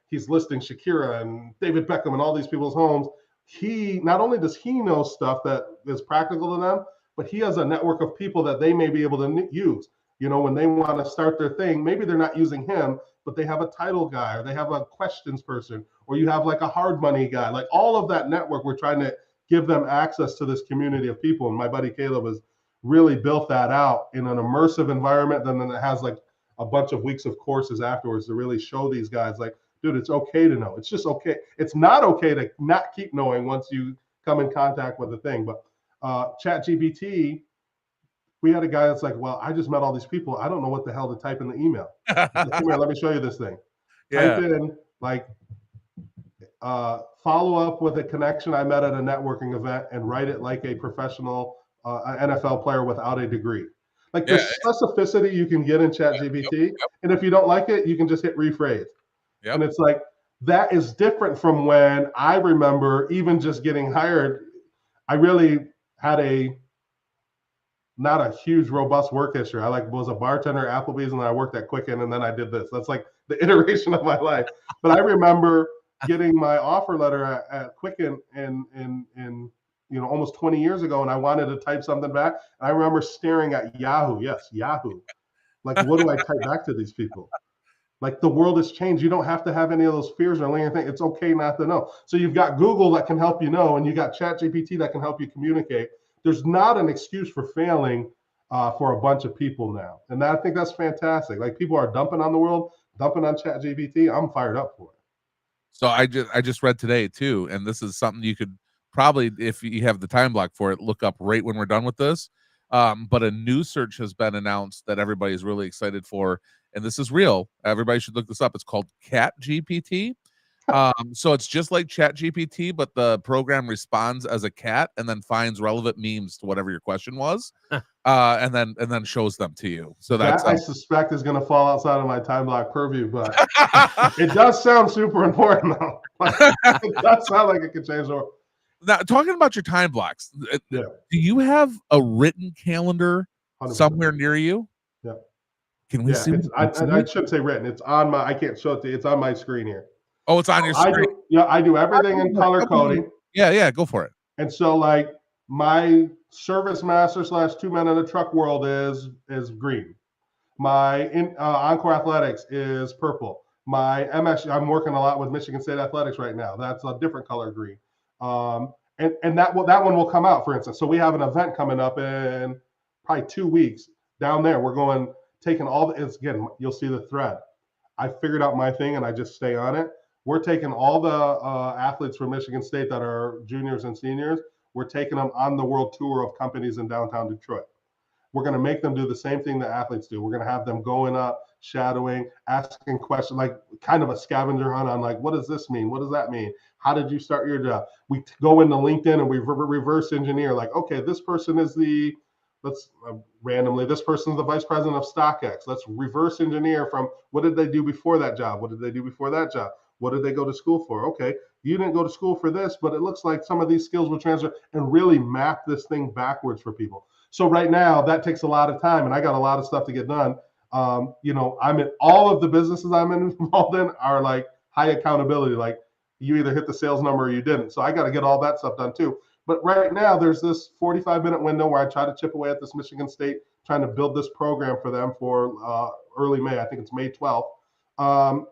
S4: he's listing Shakira and David Beckham and all these people's homes. He, not only does he know stuff that is practical to them, but he has a network of people that they may be able to use. When they want to start their thing, maybe they're not using him, but they have a title guy, or they have a questions person, or you have like a hard money guy. Like all of that network, we're trying to give them access to this community of people. And my buddy Caleb has really built that out in an immersive environment. Then it has like a bunch of weeks of courses afterwards to really show these guys like, dude, it's okay to know. It's just okay. It's not okay to not keep knowing once you come in contact with the thing. But Chat GPT, we had a guy that's like, well, I just met all these people. I don't know what the hell to type in the email. Like, come here, let me show you this thing.
S3: Yeah.
S4: Type in like follow up with a connection I met at a networking event, and write it like a professional NFL player without a degree. Like the specificity you can get in Chat GPT. And if you don't like it, you can just hit rephrase.
S3: Yep.
S4: And it's like, that is different from when I remember even just getting hired. I really had not a huge robust work history. I was a bartender at Applebee's, and then I worked at Quicken, and then I did this. That's like the iteration of my life. But I remember getting my offer letter at Quicken in almost 20 years ago, and I wanted to type something back. And I remember staring at Yahoo. Yes, Yahoo. Like, what do I type back to these people? Like, the world has changed. You don't have to have any of those fears or anything. It's okay not to know. So you've got Google that can help you know, and you got ChatGPT that can help you communicate. There's not an excuse for failing for a bunch of people now. And I think that's fantastic. Like, people are dumping on the world, dumping on ChatGPT. I'm fired up for it.
S3: So I just read today too, and this is something you could probably, if you have the time block for it, look up right when we're done with this. But a new search has been announced that everybody's really excited for, and this is real. Everybody should look this up. It's called Cat GPT. So it's just like Chat GPT, but the program responds as a cat and then finds relevant memes to whatever your question was, and then shows them to you. So that
S4: I suspect is going to fall outside of my time block purview, but it does sound super important though. It does sound like it could change the world.
S3: Now, talking about your time blocks, do you have a written calendar 100%. Somewhere near you?
S4: Yeah.
S3: Can we see?
S4: I shouldn't say written. It's on my. I can't show it to you. It's on my screen here.
S3: Oh, it's on your screen.
S4: I do everything in color coding.
S3: Yeah, go for it.
S4: And so, like, my service master / 2 men in a truck world is green. My Encore Athletics is purple. My MS, I'm working a lot with Michigan State Athletics right now. That's a different color green. And that one will come out, for instance. So we have an event coming up in probably 2 weeks down there. We're taking all the, it's, again, you'll see the thread. I figured out my thing and I just stay on it. We're taking all the athletes from Michigan State that are juniors and seniors. We're taking them on the world tour of companies in downtown Detroit. We're going to make them do the same thing that athletes do. We're going to have them going up, shadowing, asking questions, like kind of a scavenger hunt on like, what does this mean? What does that mean? How did you start your job? We go into LinkedIn and we reverse engineer, like, okay, this person is randomly, this person is the vice president of StockX. Let's reverse engineer from what did they do before that job? What did they do before that job? What did they go to school for? Okay, you didn't go to school for this, but it looks like some of these skills will transfer, and really map this thing backwards for people. So right now that takes a lot of time, and I got a lot of stuff to get done. I'm in all of the businesses I'm involved in are like high accountability. Like you either hit the sales number or you didn't. So I got to get all that stuff done too. But right now there's this 45-minute window where I try to chip away at this Michigan State, trying to build this program for them for early May. I think it's May 12th.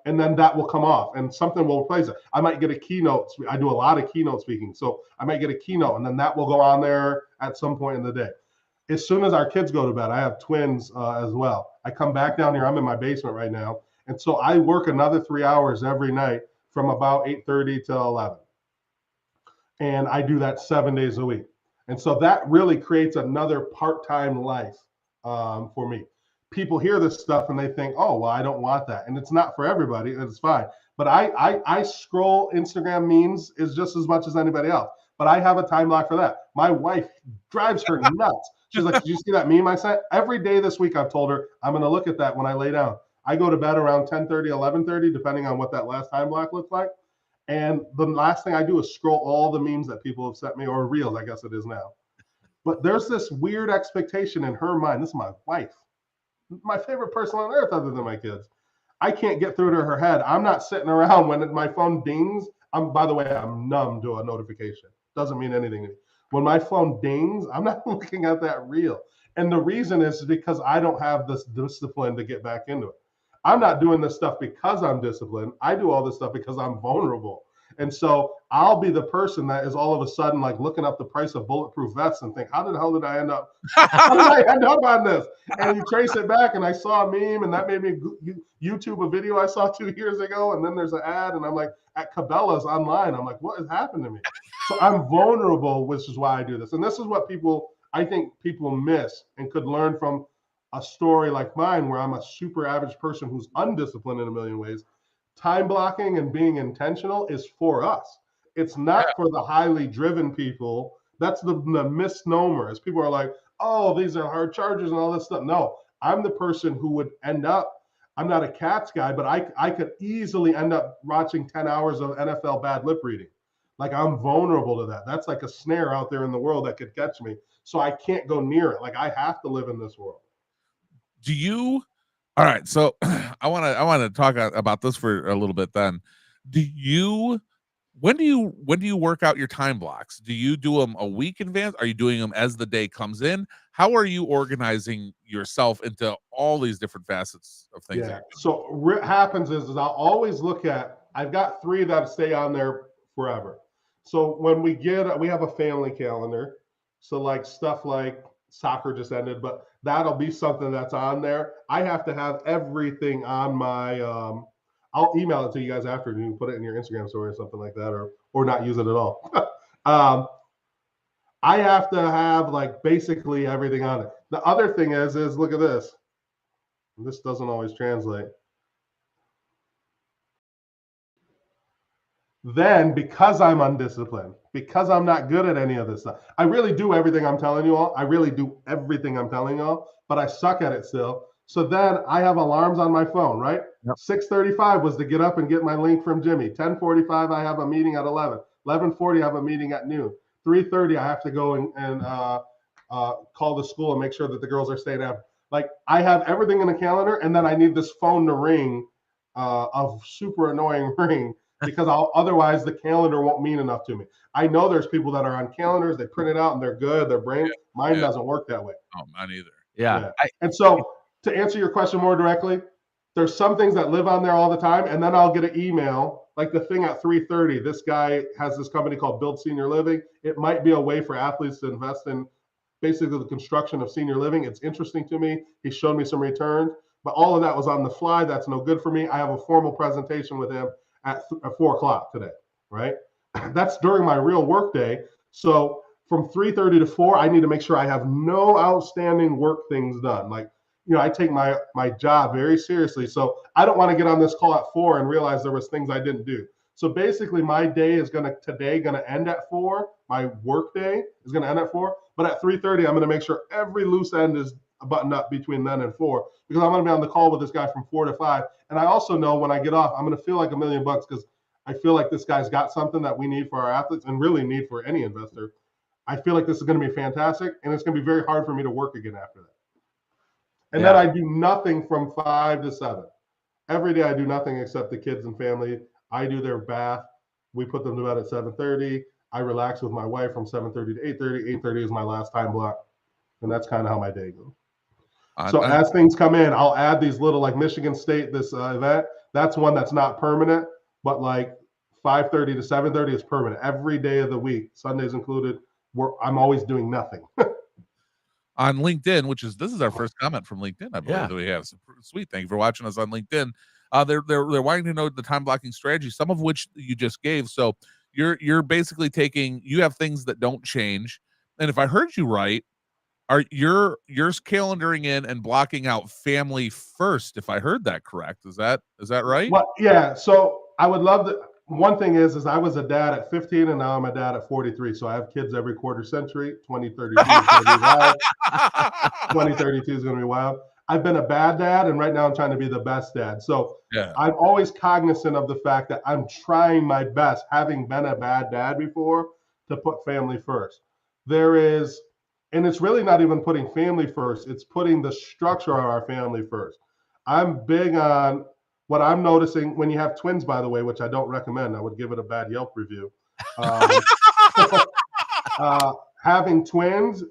S4: And then that will come off and something will replace it. I might get a keynote. I do a lot of keynote speaking. So I might get a keynote and then that will go on there at some point in the day. As soon as our kids go to bed, I have twins as well. I come back down here. I'm in my basement right now. And so I work another 3 hours every night from about 8:30 to 11. And I do that 7 days a week. And so that really creates another part-time life for me. People hear this stuff and they think, oh, well, I don't want that. And it's not for everybody. It's fine. But I scroll Instagram memes is just as much as anybody else. But I have a time block for that. My wife drives her nuts. She's like, did you see that meme I sent? Every day this week, I've told her I'm going to look at that when I lay down. I go to bed around 10:30, 11:30, depending on what that last time block looks like. And the last thing I do is scroll all the memes that people have sent me, or reels, I guess it is now. But there's this weird expectation in her mind. This is my wife, my favorite person on earth other than my kids. I can't get through to her head. I'm not sitting around when my phone dings. By the way, I'm numb to a notification. Doesn't mean anything to me. When my phone dings, I'm not looking at that reel. And the reason is because I don't have this discipline to get back into it. I'm not doing this stuff because I'm disciplined. I do all this stuff because I'm vulnerable. And so I'll be the person that is all of a sudden like looking up the price of bulletproof vests and think, how the hell did I end up? How did I end up on this? And you trace it back, and I saw a meme, and that made me YouTube a video I saw 2 years ago, and then there's an ad, and I'm like at Cabela's online. I'm like, what has happened to me? So I'm vulnerable, which is why I do this. And this is what I think people miss and could learn from a story like mine, where I'm a super average person who's undisciplined in a million ways. Time blocking and being intentional is for us. It's not for the highly driven people. That's the misnomer. As people are like, oh, these are hard chargers and all this stuff. No, I'm the person who would end up, I'm not a Cats guy, but I could easily end up watching 10 hours of NFL bad lip reading. Like I'm vulnerable to that. That's like a snare out there in the world that could catch me. So I can't go near it. Like I have to live in this world.
S3: All right, so I want to talk about this for a little bit then. When do you work out your time blocks? Do you do them a week in advance? Are you doing them as the day comes in? How are you organizing yourself into all these different facets of things?
S4: Yeah. So what happens is I'll always look at, I've got 3 that stay on there forever. So when we have a family calendar. So like stuff like soccer just ended, but that'll be something that's on there. I have to have everything on my, I'll email it to you guys after, and you can put it in your Instagram story or something like that, or not use it at all. I have to have like basically everything on it. The other thing is look at this. This doesn't always translate. Then because I'm undisciplined, because I'm not good at any of this stuff, I really do everything I'm telling you all. I really do everything I'm telling you all, but I suck at it still. So then I have alarms on my phone, right? Yep. 6:35 was to get up and get my link from Jimmy. 10:45, I have a meeting at 11. 11:40, I have a meeting at noon. 3:30, I have to go and call the school and make sure that the girls are staying out. Like I have everything in the calendar, and then I need this phone to ring, a super annoying ring, because otherwise the calendar won't mean enough to me. I know there's people that are on calendars, they print it out and they're good, their brain. Mine doesn't work that way.
S3: Oh, mine either.
S2: Yeah.
S4: And so to answer your question more directly, there's some things that live on there all the time, and then I'll get an email like the thing at 3:30. This guy has this company called Build Senior Living. It might be a way for athletes to invest in basically the construction of senior living. It's interesting to me. He showed me some returns, but all of that was on the fly. That's no good for me. I have a formal presentation with him at 4:00 today, right? That's during my real work day. So from 3:30 to 4, I need to make sure I have no outstanding work things done. Like, I take my job very seriously. So I don't want to get on this call at 4 and realize there was things I didn't do. So basically my day is gonna end at 4. My work day is gonna end at 4. But at 3:30, I'm gonna make sure every loose end is buttoned up between then and 4, because I'm gonna be on the call with this guy from 4 to 5. And I also know when I get off, I'm gonna feel like $1 million because I feel like this guy's got something that we need for our athletes and really need for any investor. I feel like this is going to be fantastic, and it's going to be very hard for me to work again after that. And then I do nothing from 5 to 7. Every day I do nothing except the kids and family. I do their bath. We put them to bed at 7:30. I relax with my wife from 7:30 to 8:30. 8:30 is my last time block, and that's kind of how my day goes. So as things come in, I'll add these little, like Michigan State, this event. That's one that's not permanent, but like 5:30 to 7:30 is permanent every day of the week, Sundays included. I'm always doing nothing.
S3: On LinkedIn, this is our first comment from LinkedIn, I believe, that we have. So, sweet, thank you for watching us on LinkedIn. They're wanting to know the time blocking strategy, some of which you just gave. So you're basically you have things that don't change, and if I heard you right, you're calendaring in and blocking out family first. If I heard that correct, is that right?
S4: Well, yeah. So I would love to. One thing is I was a dad at 15 and now I'm a dad at 43. So I have kids every quarter century. 2032 is going to be wild. 2032 is going to be wild. I've been a bad dad, and right now I'm trying to be the best dad. So I'm always cognizant of the fact that I'm trying my best, having been a bad dad before, to put family first. And it's really not even putting family first. It's putting the structure of our family first. I'm big on what I'm noticing when you have twins, by the way, which I don't recommend. I would give it a bad Yelp review. Having twins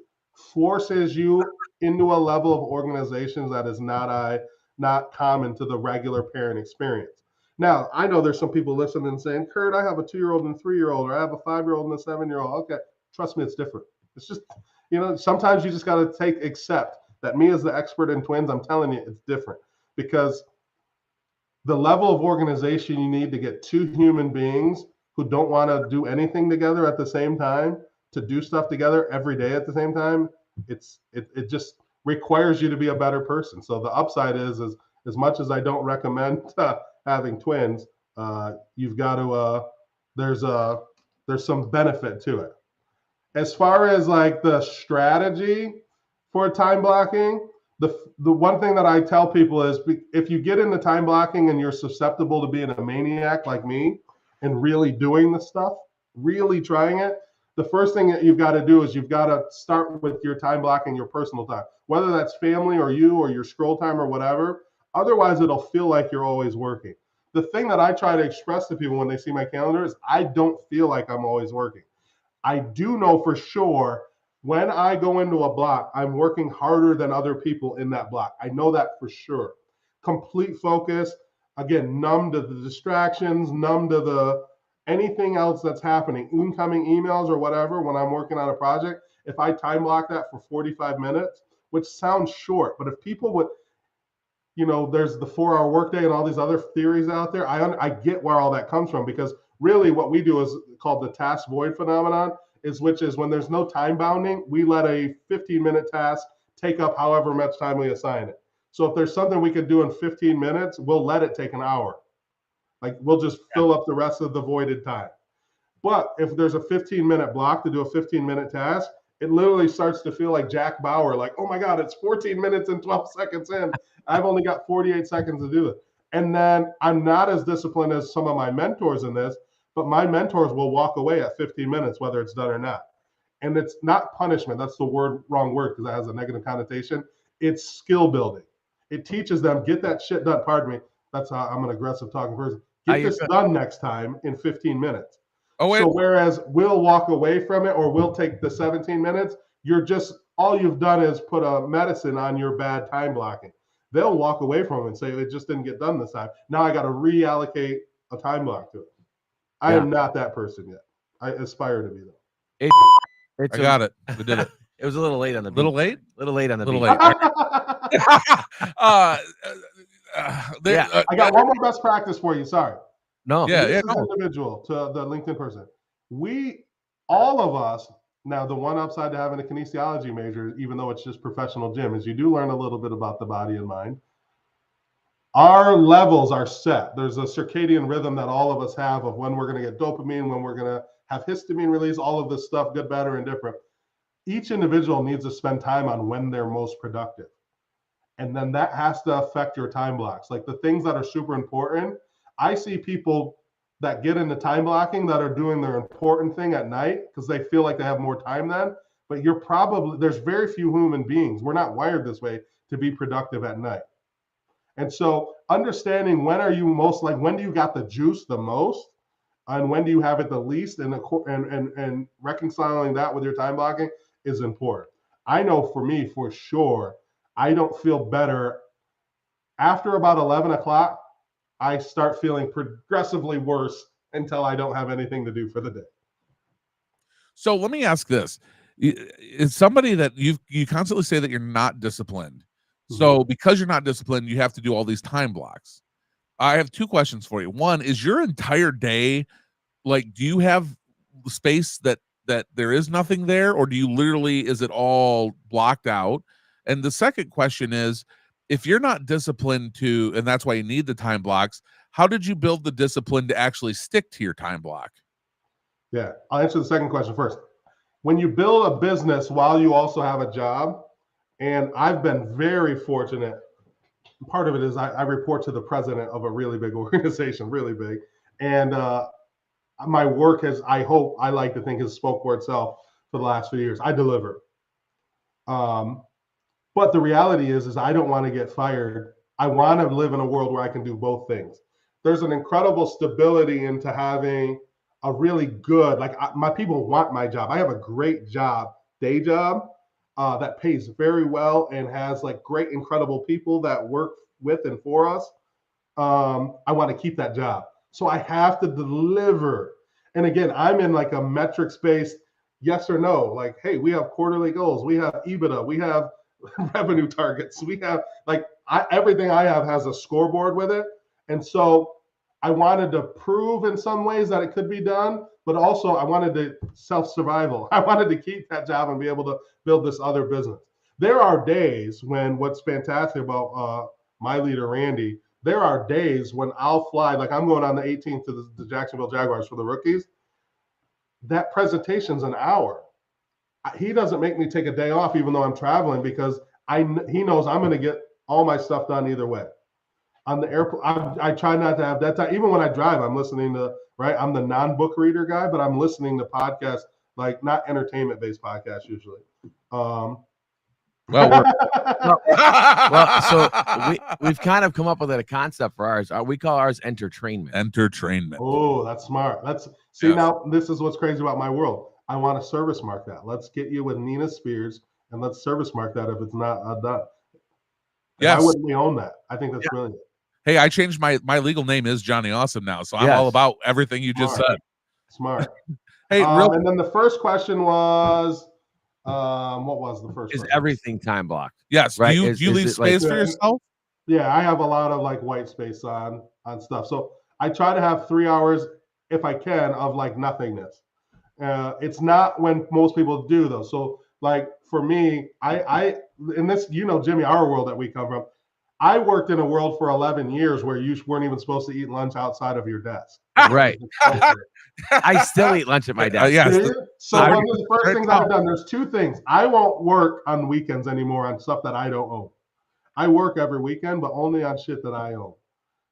S4: forces you into a level of organizations that is not common to the regular parent experience. Now, I know there's some people listening and saying, Kurt, I have a 2-year-old and a 3-year-old, or I have a 5-year-old and a 7-year-old. Okay, trust me, it's different. It's just, sometimes you just got to accept that me as the expert in twins, I'm telling you, it's different, because the level of organization you need to get 2 human beings who don't want to do anything together at the same time to do stuff together every day at the same time, it just requires you to be a better person. So the upside is as much as I don't recommend having twins, you've got to there's some benefit to it. As far as like the strategy for time blocking, the one thing that I tell people is, if you get into time blocking and you're susceptible to being a maniac like me and really doing the stuff, really trying it, the first thing that you've got to do is you've got to start with your time blocking, your personal time, whether that's family or you or your scroll time or whatever. Otherwise, it'll feel like you're always working. The thing that I try to express to people when they see my calendar is I don't feel like I'm always working. I do know for sure when I go into a block, I'm working harder than other people in that block. I know that for sure. Complete focus, again, numb to the distractions, numb to anything else that's happening, incoming emails or whatever. When I'm working on a project, if I time block that for 45 minutes, which sounds short, but if people would, there's the 4-hour workday and all these other theories out there. I get where all that comes from, because really what we do is called the task void phenomenon, which is when there's no time bounding, we let a 15-minute task take up however much time we assign it. So if there's something we could do in 15 minutes, we'll let it take an hour. Like, we'll just fill up the rest of the voided time. But if there's a 15-minute block to do a 15-minute task, it literally starts to feel like Jack Bauer, like, oh my God, it's 14 minutes and 12 seconds in. I've only got 48 seconds to do it. And then I'm not as disciplined as some of my mentors in this, but my mentors will walk away at 15 minutes, whether it's done or not. And it's not punishment. That's the wrong word, because that has a negative connotation. It's skill building. It teaches them, get that shit done. Pardon me. That's how I'm an aggressive talking person. Get this done next time in 15 minutes. So whereas we'll walk away from it, or we'll take the 17 minutes, all you've done is put a medicine on your bad time blocking. they'll walk away from it and say, it just didn't get done this time. Now I got to reallocate a time block to it. I am not that person yet. I aspire to be though.
S2: It's
S3: I got it. We did it.
S2: It was a little late on the beat.
S3: Little late?
S2: Little late on the
S3: Little
S2: beat.
S3: late.
S4: I got one more best practice for you. Sorry.
S2: No.
S3: Yeah,
S4: This is individual to the LinkedIn person. All of us, now the one upside to having a kinesiology major, even though it's just professional gym, is you do learn a little bit about the body and mind. Our levels are set. There's a circadian rhythm that all of us have of when we're going to get dopamine, when we're going to have histamine release, all of this stuff, good, bad, or indifferent. Each individual needs to spend time on when they're most productive. And then that has to affect your time blocks. Like the things that are super important. I see people that get into time blocking that are doing their important thing at night because they feel like they have more time then. But there's very few human beings. We're not wired this way to be productive at night. And so understanding when are you most, like when do you got the juice the most and when do you have it the least, and reconciling that with your time blocking is important. I know for me, for sure, I don't feel better after about 11 o'clock. I start feeling progressively worse until I don't have anything to do for the day.
S3: So let me ask this. Is somebody that you constantly say that you're not disciplined. So because you're not disciplined, you have to do all these time blocks. I have two questions for you. One, is your entire day, like, do you have space that there is nothing there, or do you literally, is it all blocked out? And the second question is, if you're not disciplined to, and that's why you need the time blocks, how did you build the discipline to actually stick to your time block?
S4: Yeah, I'll answer the second question first. When you build a business while you also have a job, and I've been very fortunate, part of it is I report to the president of a really big organization, really big. And my work has, I like to think, has spoke for itself for the last few years. I deliver. But the reality is I don't want to get fired. I want to live in a world where I can do both things. There's an incredible stability into having a really good, my people want my job. I have a great job, day job, that pays very well and has like great, incredible people that work with and for us. I want to keep that job. So I have to deliver. And again, I'm in like a metrics based yes or no. Like, hey, we have quarterly goals. We have EBITDA. We have revenue targets. We have everything I have has a scoreboard with it. And so I wanted to prove in some ways that it could be done, but also I wanted to self-survival. I wanted to keep that job and be able to build this other business. There are days when what's fantastic about my leader, Randy, there are days when I'll fly, like I'm going on the 18th to the Jacksonville Jaguars for the rookies. That presentation's an hour. He doesn't make me take a day off even though I'm traveling because he knows I'm going to get all my stuff done either way. On the airport, I try not to have that time. Even when I drive, I'm listening to, I'm the non-book reader guy, but I'm listening to podcasts, like not entertainment-based podcasts usually.
S2: So we've kind of come up with a concept for ours. We call ours entertainment.
S4: Oh, that's smart. Now this is what's crazy about my world. I want to service mark that. Let's get you with Nina Spears and let's service mark that if it's not done. Yes. Why wouldn't we own that? I think that's brilliant.
S3: Hey, I changed my legal name is Johnny Awesome now, so I'm all about everything you just said.
S4: Smart.
S3: Hey,
S4: and then the first question was, what was the first?
S2: Is everything time blocked?
S3: Yes. Right? Do you leave space for yourself?
S4: Yeah, I have a lot of like white space on stuff. So I try to have 3 hours, if I can, of like nothingness. It's not when most people do though. So like for me, I in this, Jimmy, our world that we come from, I worked in a world for 11 years where you weren't even supposed to eat lunch outside of your desk.
S2: Right. I still eat lunch at my desk.
S4: So one of the first things I've done, there's two things. I won't work on weekends anymore on stuff that I don't own. I work every weekend, but only on shit that I own.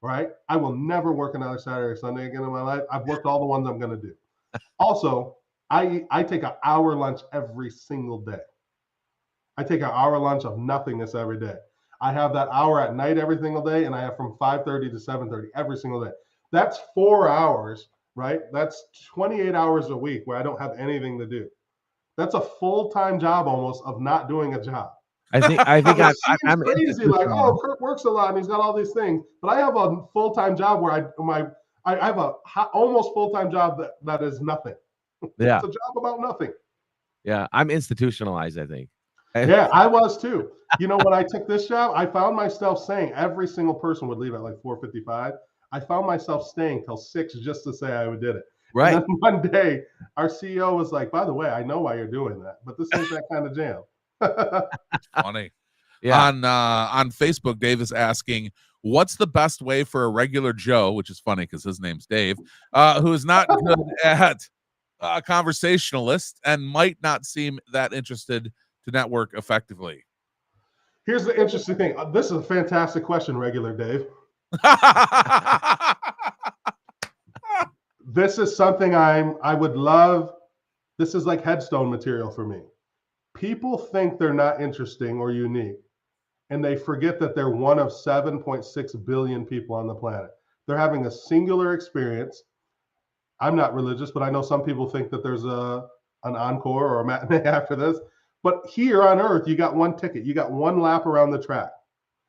S4: Right? I will never work another Saturday or Sunday again in my life. I've worked all the ones I'm going to do. Also, I take an hour lunch every single day. I take an hour lunch of nothingness every day. I have that hour at night every single day, and I have from 5:30 to 7:30 every single day. That's 4 hours, right? That's 28 hours a week where I don't have anything to do. That's a full-time job almost of not doing a job.
S2: I think
S4: It seems
S2: I'm
S4: crazy, like, oh,
S2: institutional.
S4: Kirk works a lot and he's got all these things, but I have a full-time job where I have a almost full-time job that is nothing.
S2: Yeah,
S4: It's a job about nothing.
S2: yeah. I'm institutionalized, I think.
S4: Yeah, I was too. When I took this job, I found myself saying every single person would leave at like 4:55. I found myself staying till 6 just to say I did it. And
S2: Right.
S4: then one day, our CEO was like, "By the way, I know why you're doing that, but this ain't that kind of jam."
S3: Funny.
S2: Yeah.
S3: On Facebook, Dave is asking, what's the best way for a regular Joe, which is funny because his name's Dave, who is not good at a conversationalist and might not seem that interested to network effectively?
S4: Here's the interesting thing. This is a fantastic question, regular Dave. This is something I would love. This is like headstone material for me. People think they're not interesting or unique, and they forget that they're one of 7.6 billion people on the planet. They're having a singular experience. I'm not religious, but I know some people think that there's an encore or a matinee after this. But here on Earth, you got one ticket. You got one lap around the track.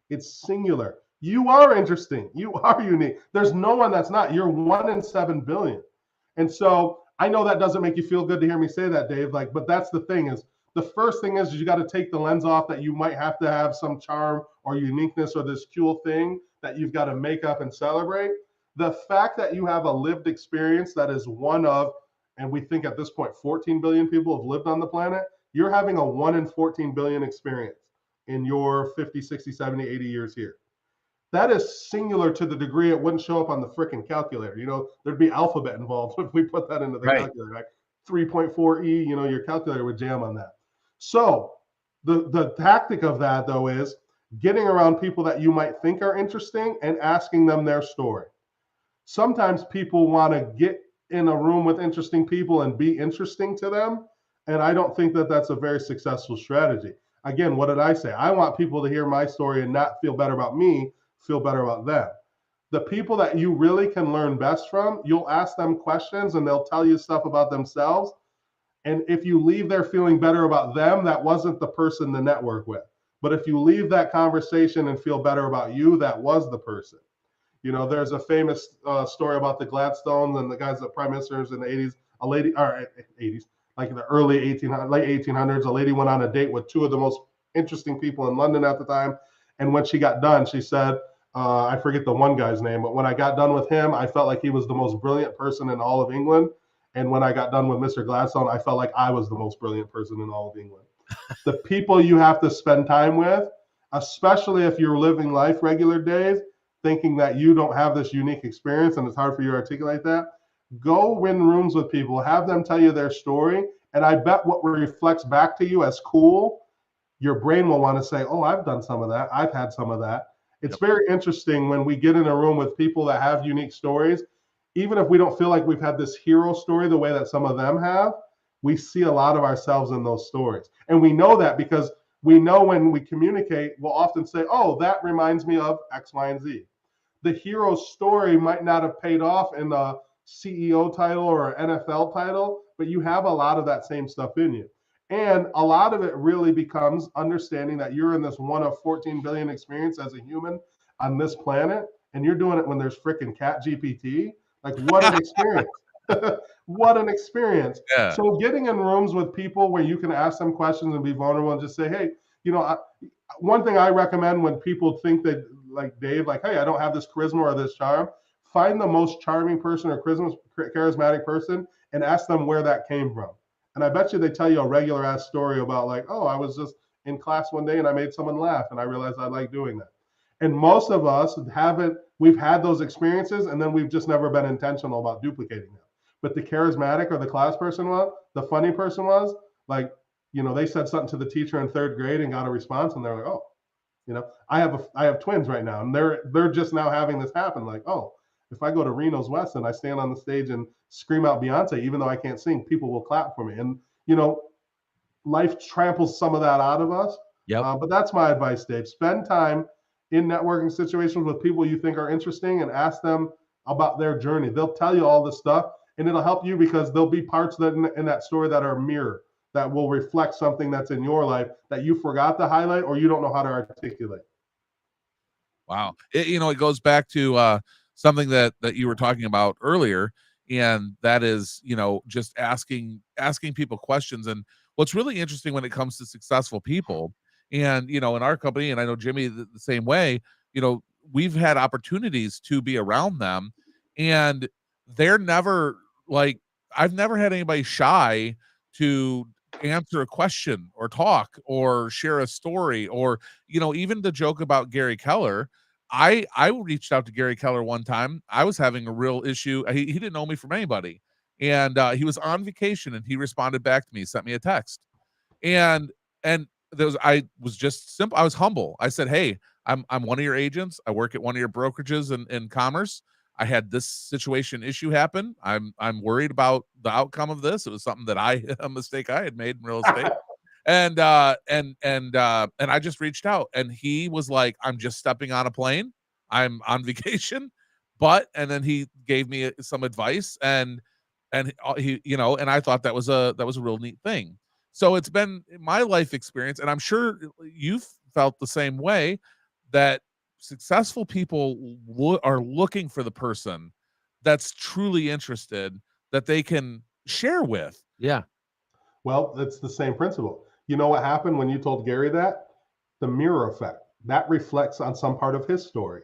S4: It's singular. You are interesting. You are unique. There's no one that's not. You're 1 in 7 billion. And so I know that doesn't make you feel good to hear me say that, Dave. But that's the thing is the first thing is you got to take the lens off that you might have to have some charm or uniqueness or this cool thing that you've got to make up and celebrate. The fact that you have a lived experience that is one of, and we think at this point, 14 billion people have lived on the planet. You're having a 1 in 14 billion experience in your 50, 60, 70, 80 years here. That is singular to the degree it wouldn't show up on the freaking calculator. There'd be alphabet involved if we put that into the
S2: Right.
S4: calculator, right? 3.4e, your calculator would jam on that. So the tactic of that, though, is getting around people that you might think are interesting and asking them their story. Sometimes people want to get in a room with interesting people and be interesting to them. And I don't think that that's a very successful strategy. Again, what did I say? I want people to hear my story and not feel better about me, feel better about them. The people that you really can learn best from, you'll ask them questions and they'll tell you stuff about themselves. And if you leave there feeling better about them, that wasn't the person to network with. But if you leave that conversation and feel better about you, that was the person. There's a famous story about the Gladstones and the guys that prime ministers in the 80s. A lady, or 80s, like in the early late 1800s, a lady went on a date with two of the most interesting people in London at the time. And when she got done, she said, I forget the one guy's name, but when I got done with him, I felt like he was the most brilliant person in all of England. And when I got done with Mr. Gladstone, I felt like I was the most brilliant person in all of England. The people you have to spend time with, especially if you're living life regular days, thinking that you don't have this unique experience and it's hard for you to articulate that, go win rooms with people, have them tell you their story. And I bet what reflects back to you as cool, your brain will want to say, oh, I've done some of that. I've had some of that. It's very interesting when we get in a room with people that have unique stories, even if we don't feel like we've had this hero story the way that some of them have, we see a lot of ourselves in those stories. And we know that because we know when we communicate, we'll often say, oh, that reminds me of X, Y, and Z. The hero story might not have paid off in the CEO title or NFL title, but you have a lot of that same stuff in you. And a lot of it really becomes understanding that you're in this 1 of 14 billion experience as a human on this planet, and you're doing it when there's freaking Cat GPT. Like, what an experience. What an experience.
S3: Yeah.
S4: So getting in rooms with people where you can ask them questions and be vulnerable and just say, hey, one thing I recommend when people think that, like Dave, like, hey, I don't have this charisma or this charm, find the most charming person or charismatic person and ask them where that came from. And I bet you they tell you a regular ass story about like, oh, I was just in class one day and I made someone laugh and I realized I like doing that. And most of us we've had those experiences and then we've just never been intentional about duplicating them. But the charismatic or the class person was, the funny person was, like, they said something to the teacher in 3rd grade and got a response and they're like, oh, I have twins right now and they're just now having this happen. Like, oh, if I go to Reno's West and I stand on the stage and scream out Beyonce, even though I can't sing, people will clap for me. And, life tramples some of that out of us.
S2: Yep.
S4: But that's my advice, Dave. Spend time in networking situations with people you think are interesting and ask them about their journey. They'll tell you all this stuff and it'll help you because there'll be parts that in that story that are mirror. that will reflect something that's in your life that you forgot to highlight or you don't know how to articulate.
S3: Wow. It goes back to something that you were talking about earlier, and that is, just asking people questions. And what's really interesting when it comes to successful people, and in our company, and I know Jimmy the same way, we've had opportunities to be around them, and they're never like, I've never had anybody shy to answer a question or talk or share a story, or even the joke about Gary Keller. I reached out to Gary Keller one time. I was having a real issue. He didn't know me from anybody, and he was on vacation, and he responded back to me, sent me a text, and I was just simple. I was humble. I said, "Hey, I'm one of your agents. I work at one of your brokerages in commerce. I had this situation issue happen. I'm worried about the outcome of this. It was something that a mistake I had made in real estate." And I just reached out, and he was like, "I'm just stepping on a plane. I'm on vacation." And then he gave me some advice, and he, and I thought that was a real neat thing. So it's been my life experience, and I'm sure you've felt the same way, that successful people are looking for the person that's truly interested, that they can share with.
S2: Yeah.
S4: Well, it's the same principle. You know what happened when you told Gary that? The mirror effect. That reflects on some part of his story.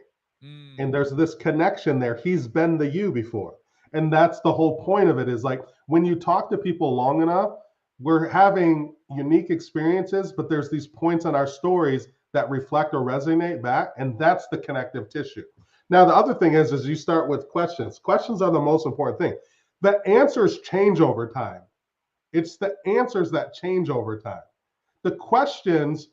S4: And there's this connection there. He's been the you before. And that's the whole point of it, is like when you talk to people long enough, we're having unique experiences, but there's these points in our stories that reflect or resonate back. And that's the connective tissue. Now, the other thing is you start with questions. Questions are the most important thing. The answers change over time. It's the answers that change over time. The questions,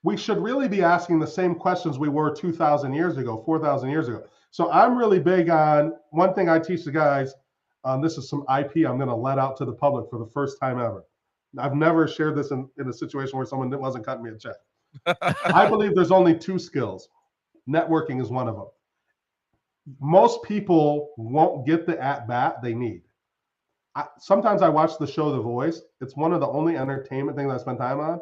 S4: we should really be asking the same questions we were 2,000 years ago, 4,000 years ago. So I'm really big on one thing I teach the guys. This is some IP I'm going to let out to the public for the first time ever. I've never shared this in a situation where someone wasn't cutting me a check. I believe there's only two skills. Networking is one of them. Most people won't get the at-bat they need. Sometimes I watch the show The Voice. It's one of the only entertainment things I spend time on.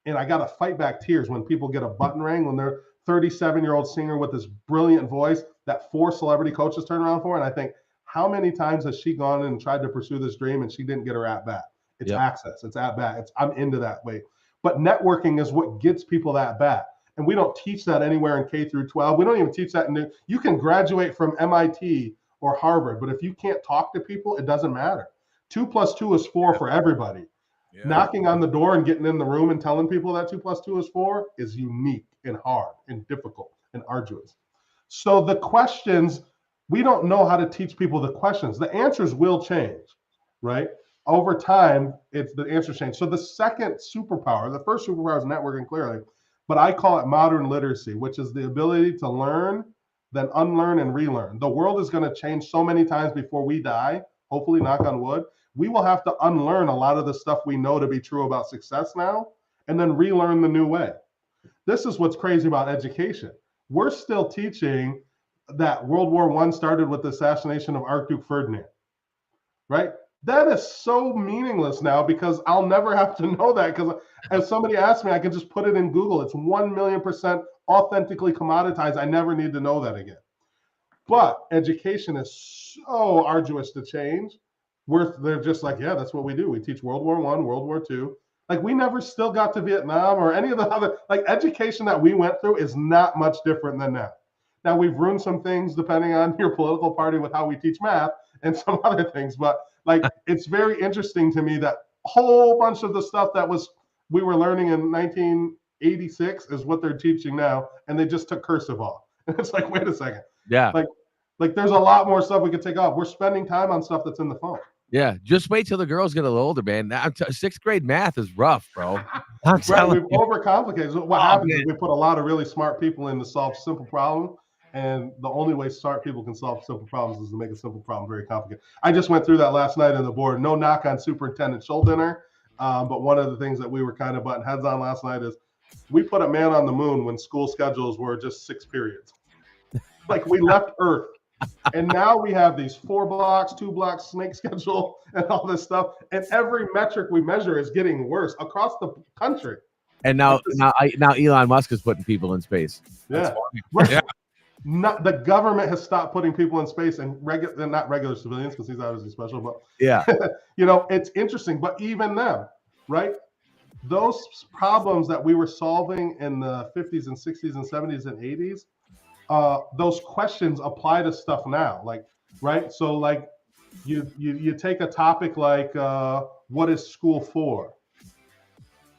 S4: And I got to fight back tears when people get a button ring, when they're 37-year-old singer with this brilliant voice that 4 celebrity coaches turn around for. And I think, how many times has she gone and tried to pursue this dream and she didn't get her at bat? It's access. It's at bat. I'm into that way. But networking is what gets people that bat. And we don't teach that anywhere in K through 12. We don't even teach that you can graduate from MIT or Harvard, but if you can't talk to people, it doesn't matter. 2 + 2 is 4 for everybody. Yeah. Knocking on the door and getting in the room and telling people that 2 + 2 is 4 is unique and hard and difficult and arduous. So the questions, we don't know how to teach people the questions. The answers will change, right? Over time, the answers change. So the second superpower, the first superpower is networking, clearly, but I call it modern literacy, which is the ability to learn, then unlearn and relearn. The world is going to change so many times before we die, hopefully, knock on wood. We will have to unlearn a lot of the stuff we know to be true about success now, and then relearn the new way. This is what's crazy about education. We're still teaching that World War I started with the assassination of Archduke Ferdinand, right? That is so meaningless now, because I'll never have to know that, because if somebody asks me, I can just put it in Google. It's 1,000,000% authentically commoditized. I never need to know that again. But education is so arduous to change. They're just like, yeah, that's what we do. We teach World War I, World War II. Like, we never still got to Vietnam or any of the other, like, education that we went through is not much different than that. Now, we've ruined some things depending on your political party with how we teach math and some other things. But like, it's very interesting to me that a whole bunch of the stuff that we were learning in 1986 is what they're teaching now. And they just took cursive off. And it's like, wait a second.
S2: Yeah.
S4: Like there's a lot more stuff we could take off. We're spending time on stuff that's in the phone.
S2: Yeah, just wait till the girls get a little older, man. Now, 6th grade math is rough, bro.
S4: Right, we've overcomplicated. So what happens is we put a lot of really smart people in to solve simple problems, and the only way smart people can solve simple problems is to make a simple problem very complicated. I just went through that last night on the board. No knock on Superintendent Schuldiner, but one of the things that we were kind of butting heads on last night is we put a man on the moon when school schedules were just 6 periods. Like, we left Earth And now we have these 4 blocks, 2 blocks, snake schedule, and all this stuff. And every metric we measure is getting worse across the country.
S2: And now Elon Musk is putting people in space.
S4: Yeah.
S3: Right. Yeah.
S4: Not the government has stopped putting people in space and not regular civilians because he's obviously special, but
S2: yeah,
S4: it's interesting. But even them, right? Those problems that we were solving in the 50s and 60s and 70s and 80s, those questions apply to stuff now. Like, right? So like you take a topic like what is school for?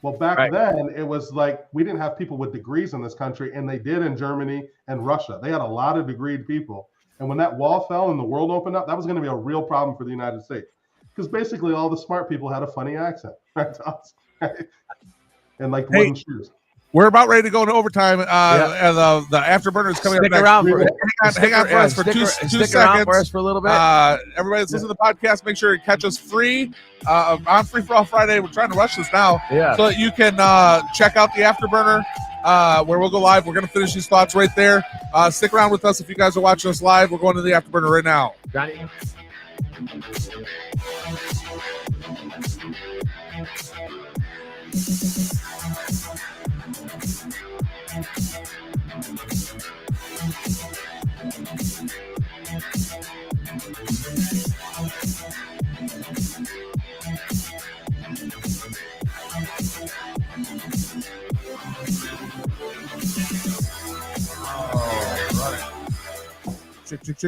S4: Well, back then, it was like we didn't have people with degrees in this country, and they did in Germany and Russia. They had a lot of degreed people. And when that wall fell and the world opened up, that was going to be a real problem for the United States. Because basically all the smart people had a funny accent, right? And like wooden shoes.
S3: We're about ready to go into overtime. And the afterburner is coming up next. Hang on for us for two seconds.
S2: For us for a little bit.
S3: Everybody that's listening to the podcast, make sure you catch us free on Free for All Friday. We're trying to rush this now, so that you can check out the afterburner where we'll go live. We're going to finish these thoughts right there. Stick around with us if you guys are watching us live. We're going to the afterburner right now.
S2: Johnny.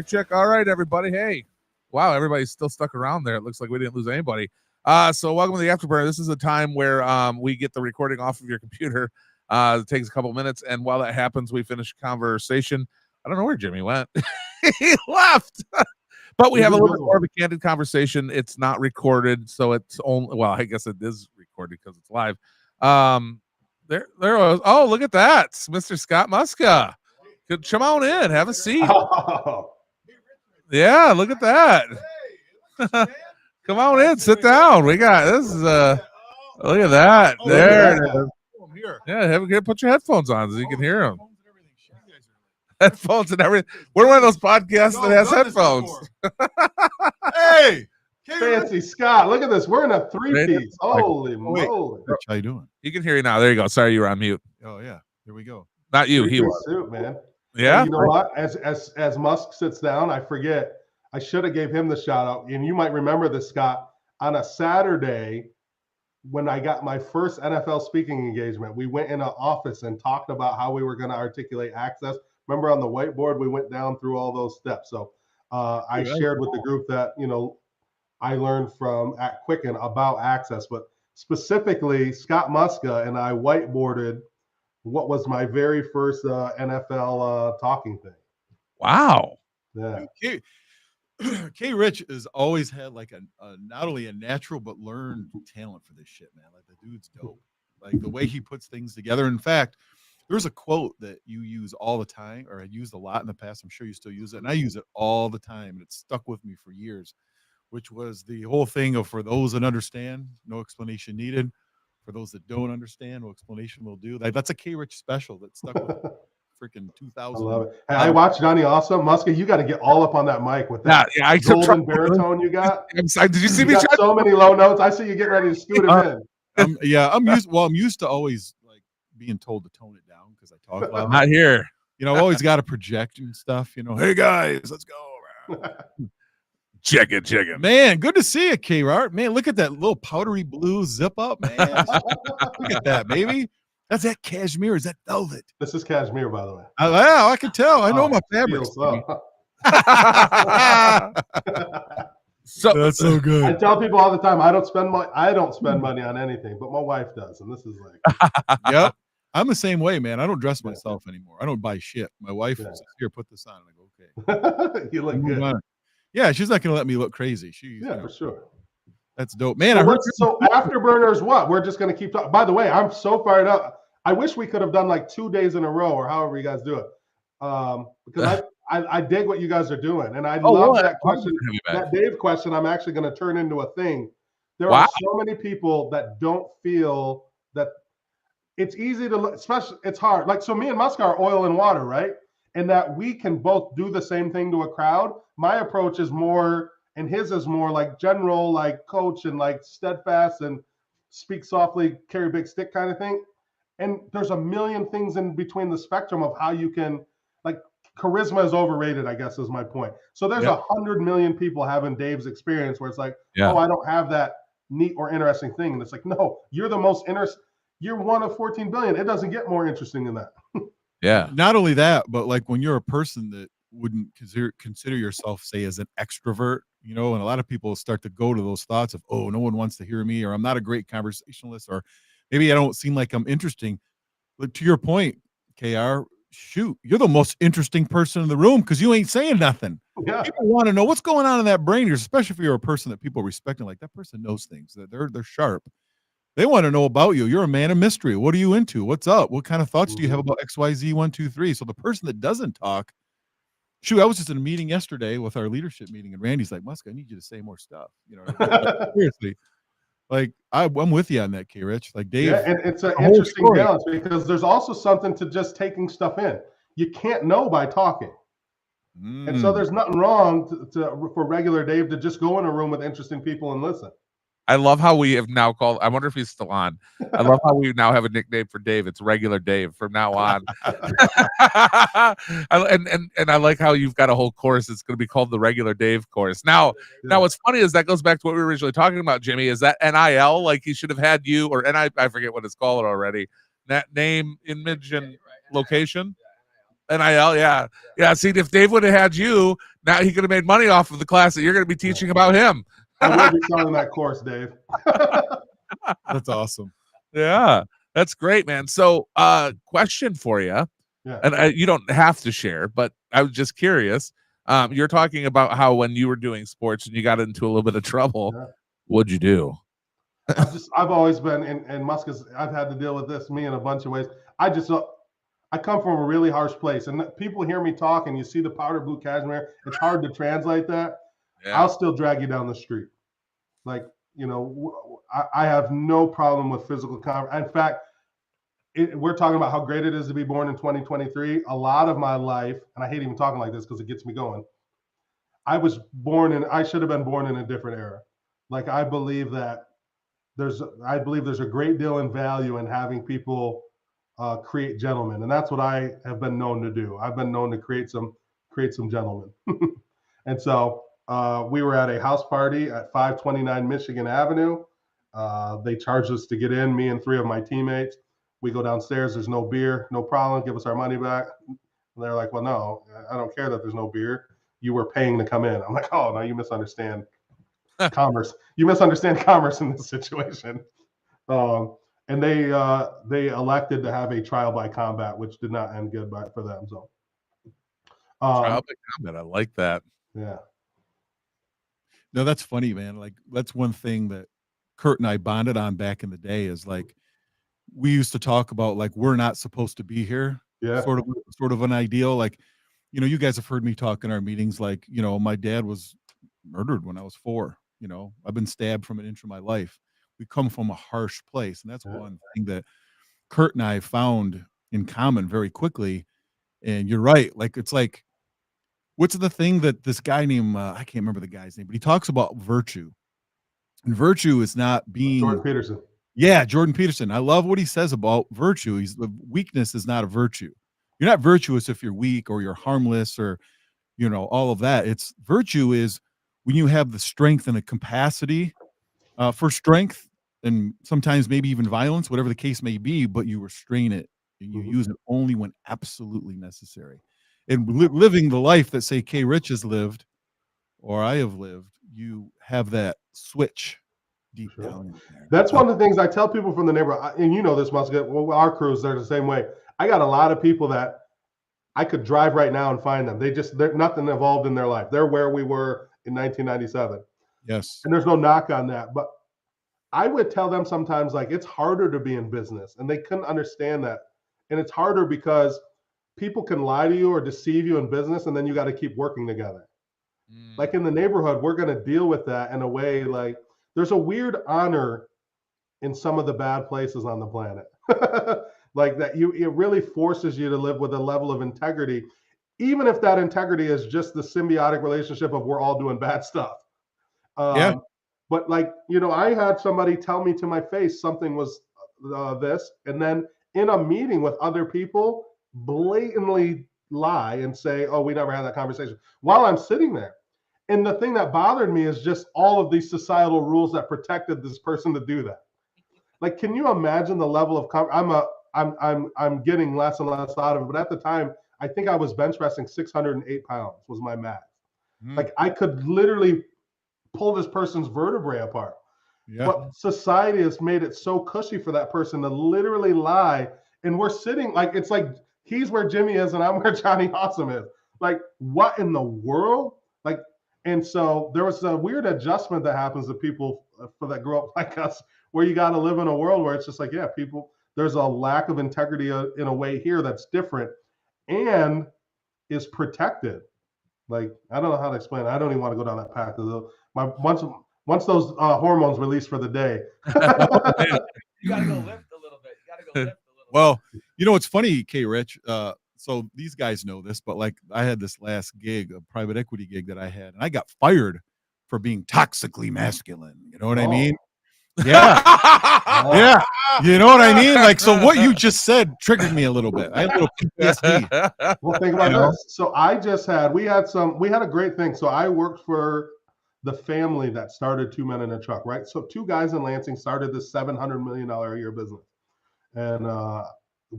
S3: Check. All right, everybody. Hey. Wow, everybody's still stuck around there. It looks like we didn't lose anybody. So welcome to the afterburner. This is a time where we get the recording off of your computer. It takes a couple minutes, and while that happens, we finish conversation. I don't know where Jimmy went. He left. But we have a little bit more of a candid conversation. It's not recorded, so it's only, well, I guess it is recorded because it's live. There was, oh, look at that. It's Mr. Scott Muska. Come on in, have a seat.
S4: Oh.
S3: Yeah, look at that. Come on in, sit down. We got this is look at that. There it is. Yeah, put your headphones on so you can hear them. Headphones and everything. We're one of those podcasts that has headphones.
S5: Hey,
S4: fancy Scott, look at this. We're in a 3-piece. Holy moly!
S5: How you doing?
S3: He can hear you now. There you go. Sorry, you were on mute.
S5: Oh yeah, here we go.
S3: Not you. He was.
S4: Suit, man.
S3: Yeah.
S4: And you know what? As Musk sits down, I forget. I should have gave him the shout out. And you might remember this, Scott. On a Saturday, when I got my first NFL speaking engagement, we went in an office and talked about how we were going to articulate access. Remember on the whiteboard, we went down through all those steps. So I shared with the group that, I learned from at Quicken about access, but specifically Scott Muska and I whiteboarded what was my very first NFL talking thing.
S3: Wow.
S4: Yeah.
S5: K Rich has always had like a not only a natural but learned talent for this shit, man. Like the dude's dope. Like the way he puts things together. In fact, there's a quote that you use all the time, or I used a lot in the past. I'm sure you still use it, and I use it all the time, and it's stuck with me for years, which was the whole thing of for those that understand, no explanation needed. For those that don't understand, no explanation will do. That's a K Rich special that stuck with freaking 2000.
S4: I love it. Hey, I watched Johnny Awesome. Muska, you got to get all up on that mic with that golden baritone you got.
S3: I'm sorry, did you see me?
S4: Got so many low notes. I see you getting ready to scoot it in.
S5: I'm used to always like being told to tone it down because I talk loud.
S3: Not here.
S5: I've always got to project and stuff. Hey guys, let's go.
S3: Check it.
S5: Man, good to see you, K-Rart. Man, look at that little powdery blue zip up, man. Look at that, baby. That's that cashmere. Is that velvet?
S4: This is cashmere, by the way.
S5: I can tell. I know my fabrics.
S3: So
S5: that's so good.
S4: I tell people all the time, I don't spend money on anything, but my wife does, and this is like.
S5: Yep. I'm the same way, man. I don't dress myself anymore. I don't buy shit. My wife says, "Here, put this on," and I go, "Okay."
S4: You look good.
S5: Yeah, she's not gonna let me look crazy.
S4: For sure.
S5: That's dope, man.
S4: So afterburners, what? We're just gonna keep talking. By the way, I'm so fired up. I wish we could have done like 2 days in a row, or however you guys do it, because I dig what you guys are doing, and I love that question. That Dave question, I'm actually going to turn into a thing. There are so many people that don't feel that it's easy to, especially it's hard. Like, so me and Musk are oil and water, right? and that we can both do the same thing to a crowd. My approach is more, and his is more like general, like coach and like steadfast and speak softly, carry big stick kind of thing. And there's a million things in between the spectrum of how you can, like, charisma is overrated, I guess is my point. So there's 100 million people having Dave's experience where it's like, oh, I don't have that neat or interesting thing. And it's like, no, you're the most interesting. You're one of 14 billion. It doesn't get more interesting than that.
S2: Yeah.
S5: Not only that, but like when you're a person that wouldn't consider yourself, say, as an extrovert, you know, and a lot of people start to go to those thoughts of, oh, no one wants to hear me, or I'm not a great conversationalist, or maybe I don't seem like I'm interesting. But to your point, KR, shoot, you're the most interesting person in the room because you ain't saying nothing.
S4: Yeah.
S5: People want to know what's going on in that brain, especially if you're a person that people respect and like that person knows things, that they're sharp. They want to know about you. You're a man of mystery. What are you into? What's up? What kind of thoughts do you have about XYZ 1, 2, 3? So the person that doesn't talk, shoot, I was just in a meeting yesterday with our leadership meeting, and Randy's like, Musk, I need you to say more stuff. You know, like, seriously. Like I'm with you on that, K Rich. Like Dave.
S4: Yeah, and it's an interesting balance because there's also something to just taking stuff in. You can't know by talking. And so there's nothing wrong for regular Dave to just go in a room with interesting people and listen.
S3: I love how we have now called. I wonder if he's still on. I love how we now have a nickname for Dave. It's regular Dave from now on. and I like how you've got a whole course. It's going to be called the regular Dave course. Now what's funny is that goes back to what we were originally talking about, Jimmy. Is that NIL? Like he should have had you, or I forget what it's called already. That name, image, and location. NIL, yeah. See, if Dave would have had you, now he could have made money off of the class that you're going to be teaching about him.
S4: I will be selling that course, Dave.
S5: That's awesome.
S3: Yeah, that's great, man. So, question for you, and you don't have to share, but I was just curious. You're talking about how when you were doing sports and you got into a little bit of trouble, what'd you do?
S4: I've always been, and Musk I've had to deal with this, me in a bunch of ways. I come from a really harsh place, and people hear me talk, and you see the powder blue cashmere. It's hard to translate that. Yeah. I'll still drag you down the street. Like, you know, I have no problem with physical contact. In fact, we're talking about how great it is to be born in 2023. A lot of my life, and I hate even talking like this because it gets me going. I should have been born in a different era. Like, I believe there's a great deal in value in having people create gentlemen, and that's what I have been known to do. I've been known to create some gentlemen. And so we were at a house party at 529 Michigan Avenue. They charged us to get in, me and 3 of my teammates. We go downstairs, there's no beer, no problem, give us our money back. And they're like, well, no, I don't care that there's no beer. You were paying to come in. I'm like, oh, no, you misunderstand commerce. You misunderstand commerce in this situation. And they elected to have a trial by combat, which did not end good for them. So
S3: trial by combat, I like that.
S4: Yeah.
S5: No, that's funny, man. Like that's one thing that Kurt and I bonded on back in the day is like we used to talk about like we're not supposed to be here.
S4: Yeah.
S5: Sort of an ideal. Like, you know, you guys have heard me talk in our meetings. Like, you know, my dad was murdered when I was 4. You know, I've been stabbed from an inch of my life. We come from a harsh place, and that's one thing that Kurt and I found in common very quickly. And you're right. Like it's like, what's the thing that this guy named I can't remember the guy's name, but he talks about virtue, and virtue is not being
S4: Jordan Peterson.
S5: Yeah, Jordan Peterson. I love what he says about virtue. Weakness is not a virtue. You're not virtuous if you're weak or you're harmless or, you know, all of that. It's virtue is when you have the strength and the capacity for strength and sometimes maybe even violence, whatever the case may be, but you restrain it and you use it only when absolutely necessary. And living the life that, say, K. Rich has lived or I have lived, you have that switch deep down in there.
S4: That's one of the things I tell people from the neighborhood, and you know this, Musk. Well, our crews, they're the same way. I got a lot of people that I could drive right now and find them. They're nothing evolved in their life. They're where we were in 1997.
S5: Yes.
S4: And there's no knock on that. But I would tell them sometimes, like, it's harder to be in business, and they couldn't understand that. And it's harder because people can lie to you or deceive you in business, and then you got to keep working together. Like in the neighborhood, we're going to deal with that in a way, like there's a weird honor in some of the bad places on the planet. Like that it really forces you to live with a level of integrity. even if that integrity is just the symbiotic relationship of we're all doing bad stuff.
S5: Yeah.
S4: But like, I had somebody tell me to my face something was this, and then in a meeting with other people, blatantly lie and say, oh, we never had that conversation while I'm sitting there. And the thing that bothered me is just all of these societal rules that protected this person to do that. Like, can you imagine the level of I'm getting less and less out of it, but at the time, I think I was bench pressing 608 pounds was my max. Like, I could literally pull this person's vertebrae apart.
S5: Yeah.
S4: But society has made it so cushy for that person to literally lie. And we're sitting like, it's like he's where Jimmy is and I'm where Johnny Awesome is. Like, what in the world? Like, and so there was a weird adjustment that happens to people for that grew up like us, where you got to live in a world where it's just like, yeah, people, there's a lack of integrity in a way here that's different and is protected. Like, I don't know how to explain it. I don't even want to go down that path. Once those hormones release for the day.
S2: You gotta go lift a little bit. You gotta go lift a little
S5: Well, it's funny, K Rich. So these guys know this, but like I had this last gig, a private equity gig that I had, and I got fired for being toxically masculine. You know what I mean? Yeah. Yeah. You know what I mean? Like, so what you just said triggered me a little bit. I had a little PTSD.
S4: Well, think about this. So we had a great thing. So I worked for the family that started Two Men in a Truck, right? So two guys in Lansing started this $700 million a year business. And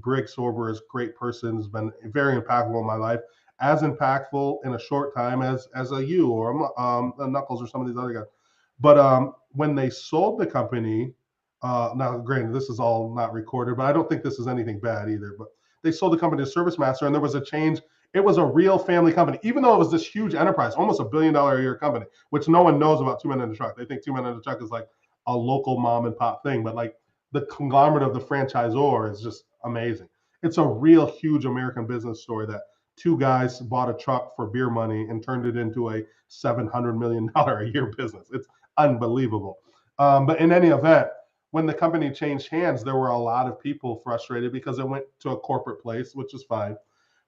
S4: Greg Sorber is a great person, has been very impactful in my life, as impactful in a short time as a you or a Knuckles or some of these other guys. But when they sold the company, now granted, this is all not recorded, but I don't think this is anything bad either. But they sold the company to ServiceMaster, and there was a change. It was a real family company, even though it was this huge enterprise, almost $1 billion a year company, which no one knows about Two Men in a Truck. They think Two Men in a Truck is like a local mom and pop thing, but like the conglomerate of the franchisor is just amazing. It's a real huge American business story that two guys bought a truck for beer money and turned it into a $700 million a year business. It's unbelievable. But in any event, when the company changed hands, there were a lot of people frustrated because it went to a corporate place, which is fine.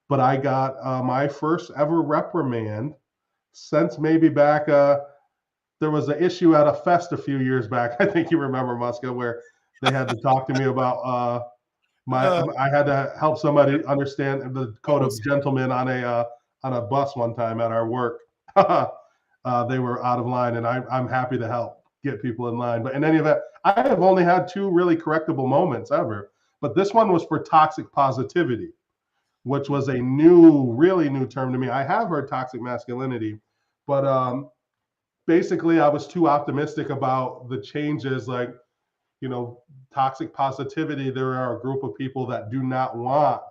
S4: But I got my first ever reprimand since maybe back. There was an issue at a fest a few years back. I think you remember, Muska, where they had to talk to me about I had to help somebody understand the code of gentlemen on a bus one time at our work. They were out of line, and I'm happy to help get people in line. But in any event, I have only had two really correctable moments ever. But this one was for toxic positivity, which was a really new term to me. I have heard toxic masculinity, but basically I was too optimistic about the changes. Like, toxic positivity, there are a group of people that do not want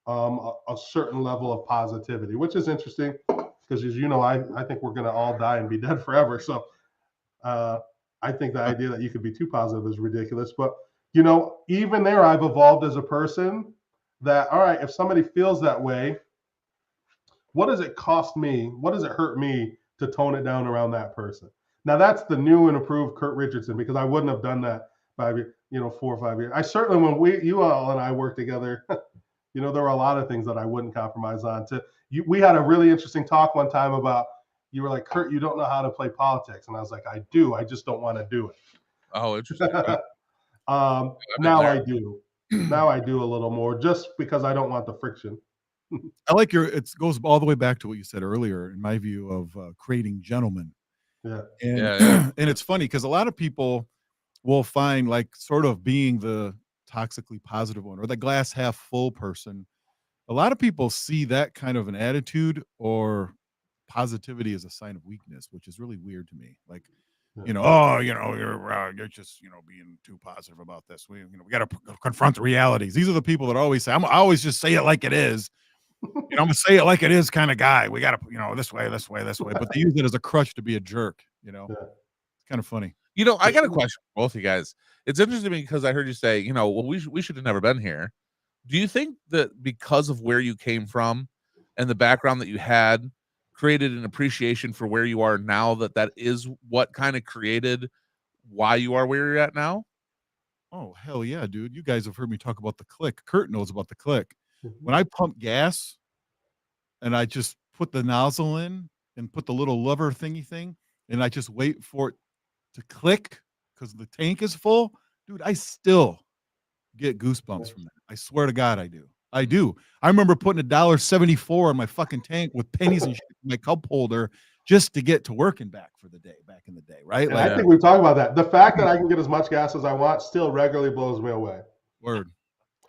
S4: a certain level of positivity, which is interesting because, as you know, I think we're going to all die and be dead forever. So I think the idea that you could be too positive is ridiculous. But, even there, I've evolved as a person that, all right, if somebody feels that way, what does it cost me? What does it hurt me to tone it down around that person? Now, that's the new and improved Kurt Richardson, because I wouldn't have done that 4 or 5 years. I certainly, when you all and I worked together, there were a lot of things that I wouldn't compromise on. We had a really interesting talk one time about, you were like, Kurt, you don't know how to play politics. And I was like, I do. I just don't want to do it.
S3: Oh, interesting.
S4: Now I do. Now I do a little more just because I don't want the friction.
S5: I like it goes all the way back to what you said earlier, in my view, of creating gentlemen.
S4: Yeah.
S5: And and it's funny because a lot of people will find, like, sort of being the toxically positive one or the glass half full person. A lot of people see that kind of an attitude or positivity as a sign of weakness, which is really weird to me. Like, you're just, being too positive about this. We got to confront the realities. These are the people that always say, I always just say it like it is. I'm gonna say it like it is kind of guy. We got to, this way, but they use it as a crutch to be a jerk. It's kind of funny.
S3: I got a question for both of you guys. It's interesting to me because I heard you say, well, we should have never been here. Do you think that because of where you came from and the background that you had created an appreciation for where you are now, that is what kind of created why you are where you're at now?
S5: Oh, hell yeah, dude. You guys have heard me talk about the click. Kurt knows about the click. When I pump gas and I just put the nozzle in and put the little lever thingy thing, and I just wait for it to click because the tank is full, dude, I still get goosebumps from that. I swear to God, I do. I do. I remember putting $1.74 in my fucking tank with pennies and shit in my cup holder just to get to work and back for the day, back in the day, right?
S4: And
S5: Like,
S4: I think we've talked about that. The fact that I can get as much gas as I want still regularly blows me away.
S5: word.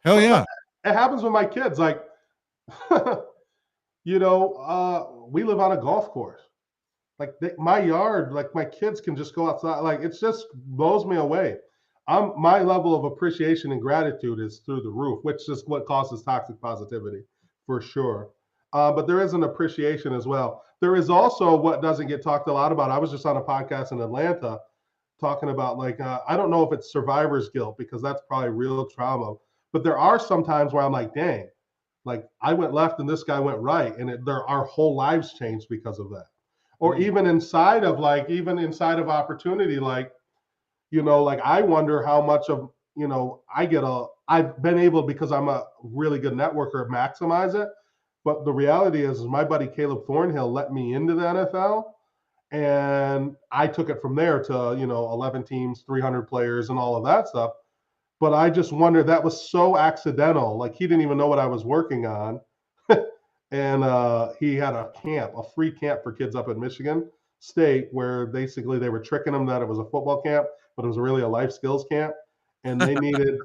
S5: Hell yeah.
S4: It happens with my kids. Like, we live on a golf course. Like my yard, like my kids can just go outside. Like it just blows me away. My level of appreciation and gratitude is through the roof, which is what causes toxic positivity for sure. But there is an appreciation as well. There is also what doesn't get talked a lot about. I was just on a podcast in Atlanta talking about like I don't know if it's survivor's guilt because that's probably real trauma, but there are some times where I'm like, dang, like I went left and this guy went right, and our whole lives changed because of that. Or even inside of opportunity, like like I wonder how much of I've been able, because I'm a really good networker, maximize it. But the reality is my buddy Caleb Thornhill let me into the NFL, and I took it from there to 11 teams, 300 players, and all of that stuff. But I just wonder, that was so accidental. Like he didn't even know what I was working on. And he had a free camp for kids up in Michigan State, where basically they were tricking them that it was a football camp, but it was really a life skills camp. And they needed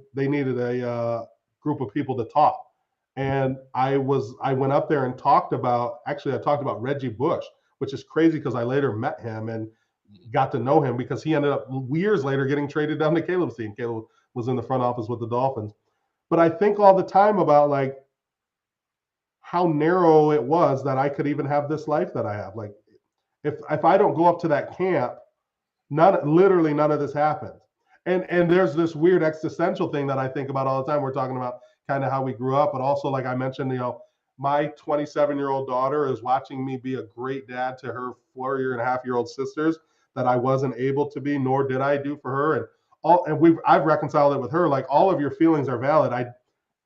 S4: a group of people to talk. And I went up there and talked about Reggie Bush, which is crazy because I later met him and got to know him because he ended up years later getting traded down to Caleb's team. Caleb was in the front office with the Dolphins. But I think all the time about like how narrow it was that I could even have this life that I have. Like if I don't go up to that camp, literally none of this happens. And there's this weird existential thing that I think about all the time. We're talking about kind of how we grew up, but also like I mentioned, my 27-year-old daughter is watching me be a great dad to her 4.5-year-old sisters that I wasn't able to be, nor did I do for her. I've reconciled it with her. Like all of your feelings are valid.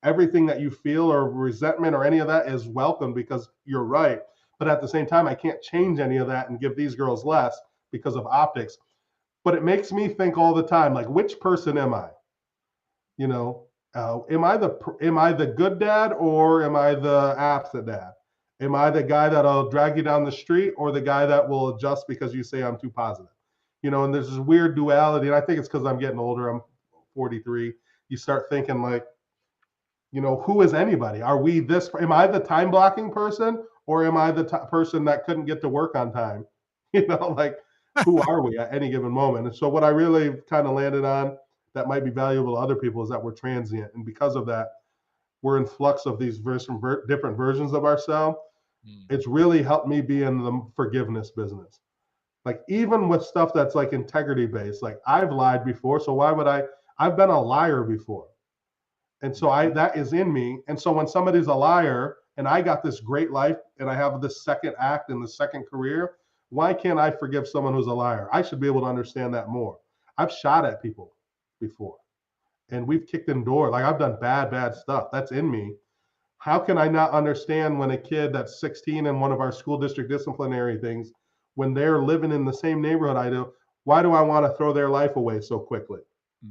S4: Everything that you feel or resentment or any of that is welcome because you're right. But at the same time, I can't change any of that and give these girls less because of optics. But it makes me think all the time, like, which person am I? Am I the good dad or am I the absent dad? Am I the guy that'll drag you down the street or the guy that will adjust because you say I'm too positive? And there's this weird duality. And I think it's because I'm getting older. I'm 43. You start thinking like, who is anybody? Are we this? Am I the time blocking person or am I the person that couldn't get to work on time? Like who are we at any given moment? And so what I really kind of landed on that might be valuable to other people is that we're transient. And because of that, we're in flux of these different versions of ourselves. It's really helped me be in the forgiveness business. Like even with stuff that's like integrity based, like I've lied before. So why would I've been a liar before. And so that is in me. And so when somebody's a liar and I got this great life and I have this second act in the second career, why can't I forgive someone who's a liar? I should be able to understand that more. I've shot at people before and we've kicked in doors. Like I've done bad stuff. That's in me. How can I not understand when a kid that's 16 in one of our school district disciplinary things, when they're living in the same neighborhood I do, why do I want to throw their life away so quickly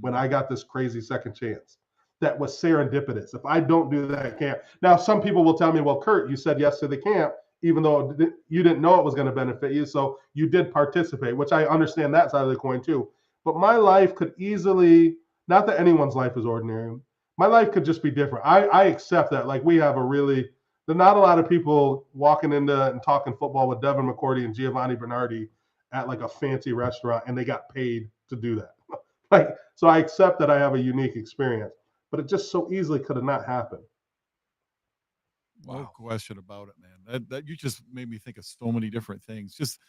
S4: when I got this crazy second chance? That was serendipitous. If I don't do that camp. Now, some people will tell me, well, Kurt, you said yes to the camp, even though you didn't know it was going to benefit you. So you did participate, which I understand that side of the coin too. But my life could easily, not that anyone's life is ordinary, my life could just be different. I accept that. Like we have there's not a lot of people walking into and talking football with Devin McCourty and Giovanni Bernardi at like a fancy restaurant and they got paid to do that. So I accept that I have a unique experience. But it just so easily could have not happened.
S5: Wow. No question about it, man. That you just made me think of so many different things. Just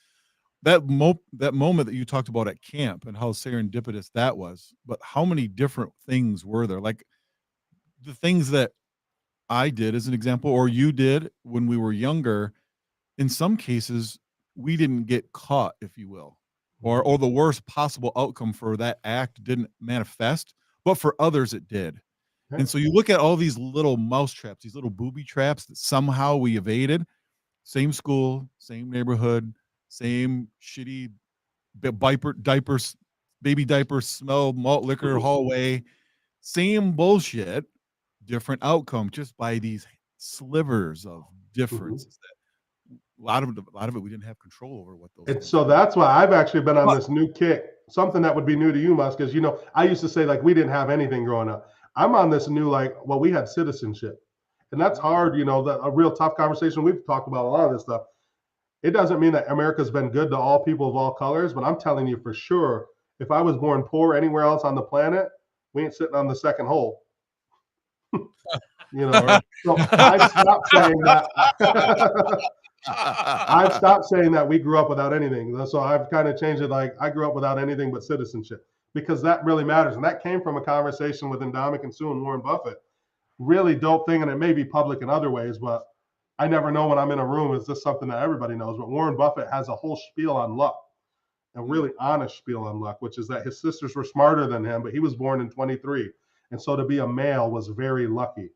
S5: that moment that you talked about at camp and how serendipitous that was. But how many different things were there? Like the things that I did as an example, or you did when we were younger. In some cases, we didn't get caught, if you will, or the worst possible outcome for that act didn't manifest, but for others it did. And so you look at all these little mouse traps, these little booby traps that somehow we evaded. same school, same neighborhood, same shitty baby diaper smell, malt liquor hallway, same bullshit, different outcome, just by these slivers of differences. That a lot of it we didn't have control over what those
S4: And
S5: things
S4: so
S5: were.
S4: that's why I've actually been on this new kick, something that would be new to you, Musk, because I used to say like we didn't have anything growing up. I'm on this new well, we had citizenship. And that's hard, a real tough conversation. We've talked about a lot of this stuff. It doesn't mean that America's been good to all people of all colors, but I'm telling you for sure, if I was born poor anywhere else on the planet, we ain't sitting on the second hole. So I've stopped saying that. I've stopped saying that we grew up without anything. So I've kind of changed it. Like I grew up without anything but citizenship, because that really matters. And that came from a conversation with Indomitian Sue and Warren Buffett. Really dope thing. And it may be public in other ways, but I never know when I'm in a room. Is this something that everybody knows? But Warren Buffett has a whole spiel on luck, a really honest spiel on luck, which is that his sisters were smarter than him, but he was born in 23. And so to be a male was very lucky.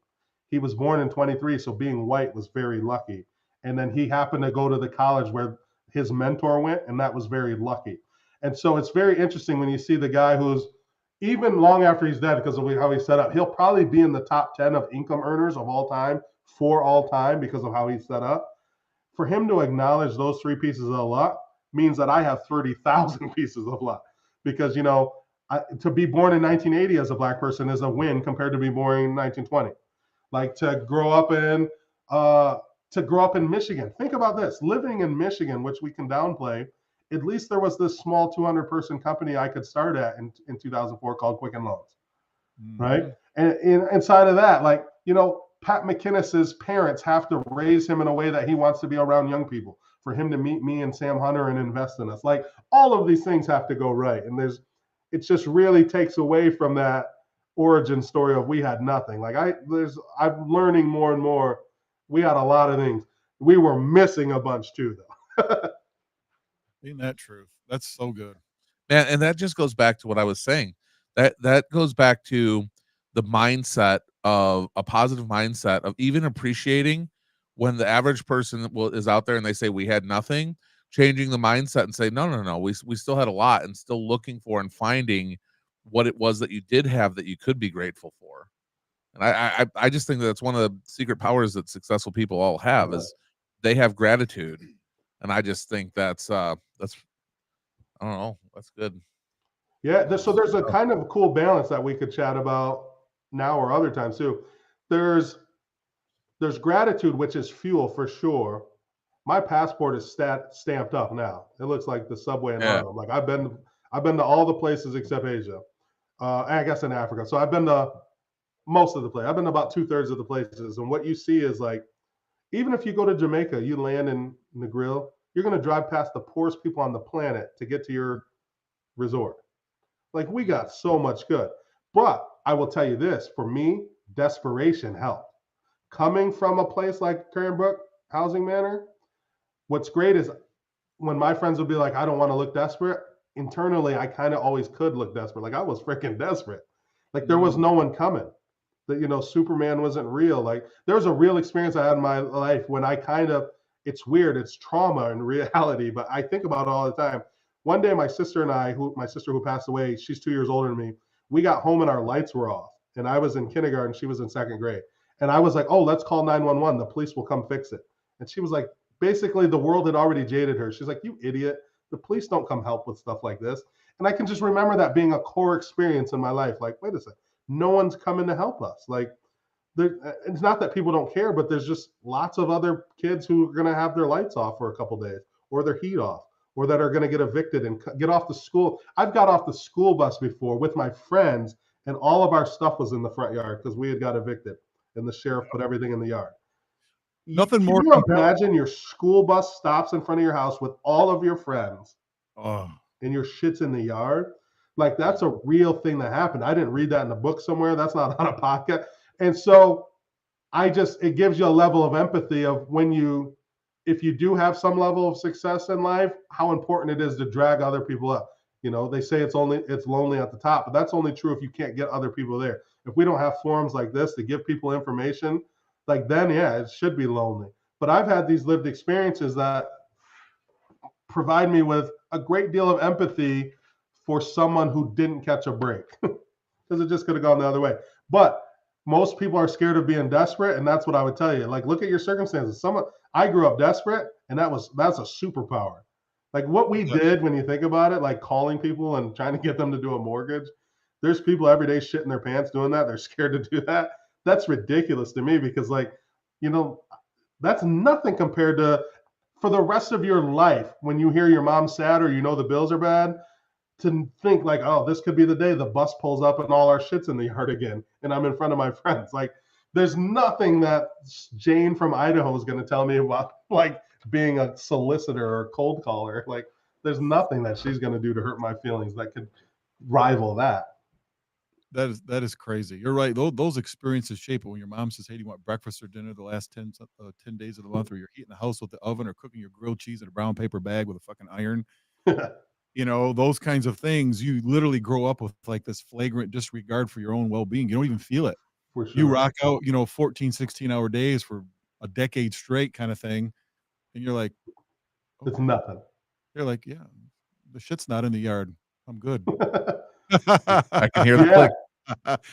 S4: He was born in 23, so being white was very lucky. And then he happened to go to the college where his mentor went, and that was very lucky. And so it's very interesting when you see the guy who's, even long after he's dead, because of how he's set up, he'll probably be in the top 10 of income earners of all time, for all time, because of how he's set up. For him to acknowledge those three pieces of luck means that I have 30,000 pieces of luck, because to be born in 1980 as a black person is a win compared to be born in 1920. Like to grow up in Michigan. Think about this: living in Michigan, which we can downplay. At least there was this small 200-person company I could start at in 2004 called Quicken Loans, right? And inside of that, Pat McInnes's parents have to raise him in a way that he wants to be around young people, for him to meet me and Sam Hunter and invest in us. Like all of these things have to go right. And it just really takes away from that origin story of we had nothing. I'm learning more and more. We had a lot of things. We were missing a bunch too, though.
S5: Ain't that truth? That's so good,
S3: man. And that just goes back to what I was saying. That goes back to the mindset of a positive mindset of even appreciating when the average person is out there and they say we had nothing, changing the mindset and say, no, we still had a lot, and still looking for and finding what it was that you did have that you could be grateful for. And I just think that's one of the secret powers that successful people all have, is they have gratitude. And I just think that's I don't know, that's good.
S4: Yeah, so there's a kind of cool balance that we could chat about now or other times too. There's gratitude, which is fuel for sure. My passport is stamped up now. It looks like the subway in Harlem. Like I've been to all the places except Asia, I guess in Africa. So I've been to most of the places. I've been to about 2/3 of the places. And what you see is like, even if you go to Jamaica, you land in Negril, you're going to drive past the poorest people on the planet to get to your resort. Like we got so much good. But I will tell you this, for me, desperation helped. Coming from a place like Cranbrook Housing Manor, what's great is when my friends would be like, I don't want to look desperate, internally, I kind of always could look desperate. Like I was freaking desperate. Like there was no one coming. That, Superman wasn't real. Like there was a real experience I had in my life when I it's weird, it's trauma in reality, but I think about it all the time. One day, my sister who passed away, she's 2 years older than me, we got home and our lights were off. And I was in kindergarten, she was in second grade. And I was like, oh, let's call 911. The police will come fix it. And she was like, basically, the world had already jaded her. She's like, you idiot. The police don't come help with stuff like this. And I can just remember that being a core experience in my life. Like, wait a second, no one's coming to help us. Like, it's not that people don't care, but there's just lots of other kids who are going to have their lights off for a couple days, or their heat off, or that are going to get evicted and get off the school. I've got off the school bus before with my friends, and all of our stuff was in the front yard because we had got evicted, and the sheriff put everything in the yard.
S5: Nothing more.
S4: Can you imagine your school bus stops in front of your house with all of your friends, and your shit's in the yard? Like, that's a real thing that happened. I didn't read that in a book somewhere. That's not on a podcast. And so it gives you a level of empathy of if you do have some level of success in life, how important it is to drag other people up. They say it's lonely at the top, but that's only true if you can't get other people there. If we don't have forums like this to give people information, like then, yeah, it should be lonely. but I've had these lived experiences that provide me with a great deal of empathy for someone who didn't catch a break because it just could have gone the other way. But most people are scared of being desperate, and that's what I would tell you. Like, look at your circumstances. I grew up desperate, and that's a superpower. Like what we did when you think about it, like calling people and trying to get them to do a mortgage. There's people every day shitting their pants doing that. They're scared to do that. That's ridiculous to me because, like, that's nothing compared to for the rest of your life when you hear your mom's sad or the bills are bad, to think like, oh, this could be the day the bus pulls up and all our shit's in the yard again and I'm in front of my friends. Like, there's nothing that Jane from Idaho is going to tell me about, like, being a solicitor or a cold caller. Like, there's nothing that she's going to do to hurt my feelings that could rival that.
S5: That is crazy. You're right. Those experiences shape it. When your mom says, "Hey, do you want breakfast or dinner the last 10 days of the month?" Or you're heating the house with the oven or cooking your grilled cheese in a brown paper bag with a fucking iron. Those kinds of things, you literally grow up with like this flagrant disregard for your own well-being. You don't even feel it.
S4: For sure.
S5: You rock out, 14, 16-hour days for a decade straight kind of thing. And you're like,
S4: it's nothing.
S5: You're like, yeah, the shit's not in the yard. I'm good.
S3: I can hear the click.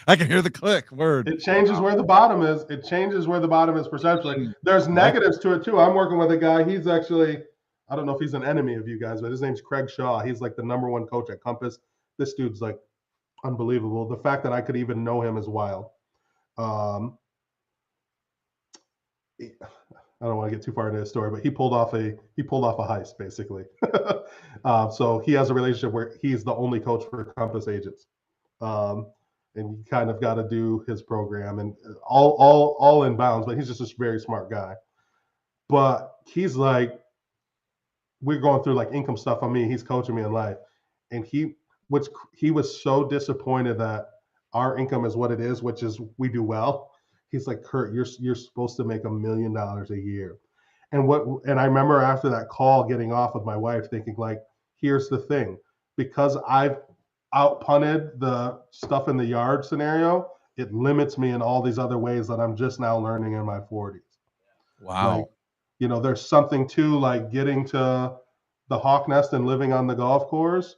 S5: I can hear the click. Word.
S4: It changes where the bottom is. It changes where the bottom is perceptually. There's negatives to it too. I'm working with a guy. He's actually, I don't know if he's an enemy of you guys, but his name's Craig Shaw. He's like the #1 coach at Compass. This dude's like unbelievable. The fact that I could even know him is wild. I don't want to get too far into his story, but he pulled off a heist basically. So he has a relationship where he's the only coach for Compass agents, and you kind of got to do his program and all in bounds. But he's just a very smart guy. But he's like, we're going through like income stuff on me. He's coaching me in life, and he was so disappointed that our income is what it is, which is we do well. He's like, Kurt, you're supposed to make $1 million a year. And I remember after that call getting off with my wife thinking like, here's the thing, because I've outpunted the stuff in the yard scenario, it limits me in all these other ways that I'm just now learning in my 40s.
S3: Wow.
S4: Like, there's something to like getting to the hawk nest and living on the golf course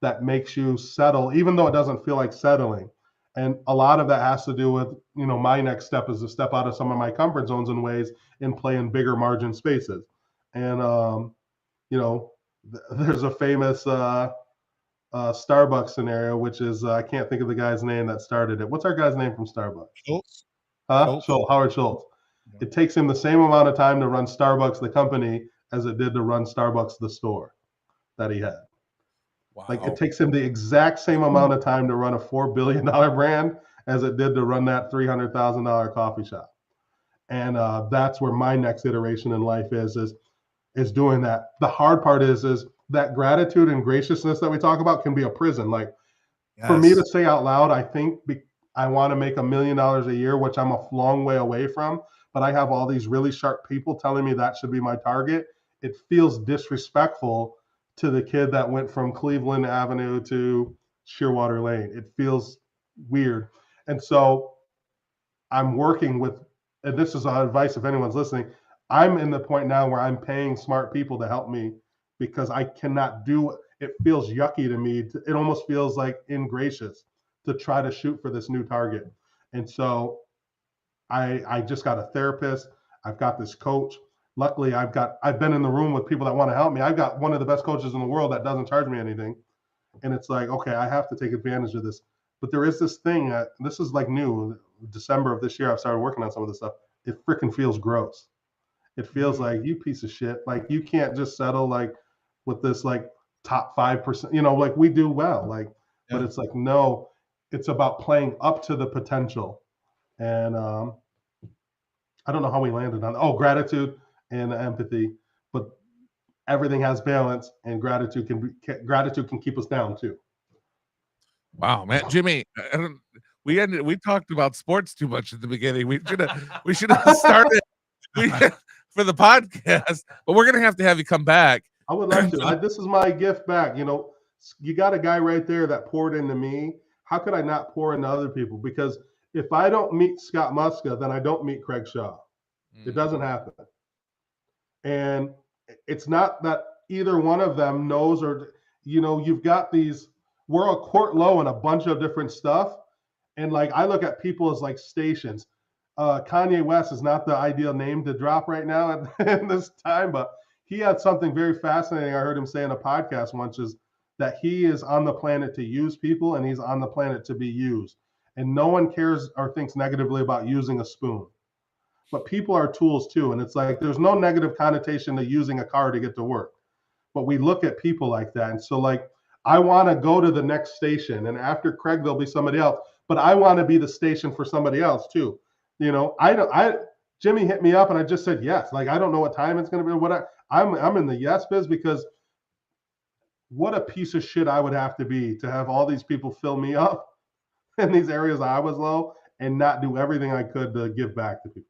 S4: that makes you settle, even though it doesn't feel like settling. And a lot of that has to do with, my next step is to step out of some of my comfort zones in ways and play in bigger margin spaces. And, there's a famous Starbucks scenario, which is, I can't think of the guy's name that started it. What's our guy's name from Starbucks?
S5: Schultz.
S4: Howard Schultz. Yeah. It takes him the same amount of time to run Starbucks, the company, as it did to run Starbucks, the store that he had. Wow. Like, it takes him the exact same amount of time to run a $4 billion brand as it did to run that $300,000 coffee shop. And that's where my next iteration in life is doing that. The hard part is that gratitude and graciousness that we talk about can be a prison. Like, yes. For me to say out loud, I think I want to make $1 million a year, which I'm a long way away from, but I have all these really sharp people telling me that should be my target. It feels disrespectful to the kid that went from Cleveland Avenue to Shearwater Lane. It feels weird. And so I'm working with, and this is advice if anyone's listening, I'm in the point now where I'm paying smart people to help me because I cannot do it. It feels yucky to me. It almost feels like ingracious to try to shoot for this new target. And so I just got a therapist. I've got this coach. Luckily, I've been in the room with people that want to help me. I've got one of the best coaches in the world that doesn't charge me anything. And it's like, okay, I have to take advantage of this. But there is this thing that, this is like new, December of this year, I've started working on some of this stuff. It freaking feels gross. It feels like, you piece of shit. Like, you can't just settle like with this like top 5%, like we do well. Like, yeah. But it's like, no, it's about playing up to the potential. And I don't know how we landed on gratitude and empathy, but everything has balance, and gratitude can keep us down too.
S3: Wow, man, Jimmy, we talked about sports too much at the beginning. We should have started for the podcast, but we're gonna have to have you come back.
S4: I would love to. This is my gift back. You got a guy right there that poured into me. How could I not pour into other people? Because if I don't meet Scott Muska, then I don't meet Craig Shaw. It doesn't happen. And it's not that either one of them knows, or, you know, you've got these, we're a court low and a bunch of different stuff. And like, I look at people as like stations. Kanye West is not the ideal name to drop right now at this time, but he had something very fascinating. I heard him say in a podcast once, is that he is on the planet to use people and he's on the planet to be used. And no one cares or thinks negatively about using a spoon. But people are tools too. And it's like, there's no negative connotation to using a car to get to work. But we look at people like that. And so, like, I want to go to the next station. And after Craig, there'll be somebody else. But I want to be the station for somebody else too. You know, Jimmy hit me up and I just said yes. Like, I don't know what time it's going to be. I'm in the yes biz, because what a piece of shit I would have to be to have all these people fill me up in these areas I was low and not do everything I could to give back to people.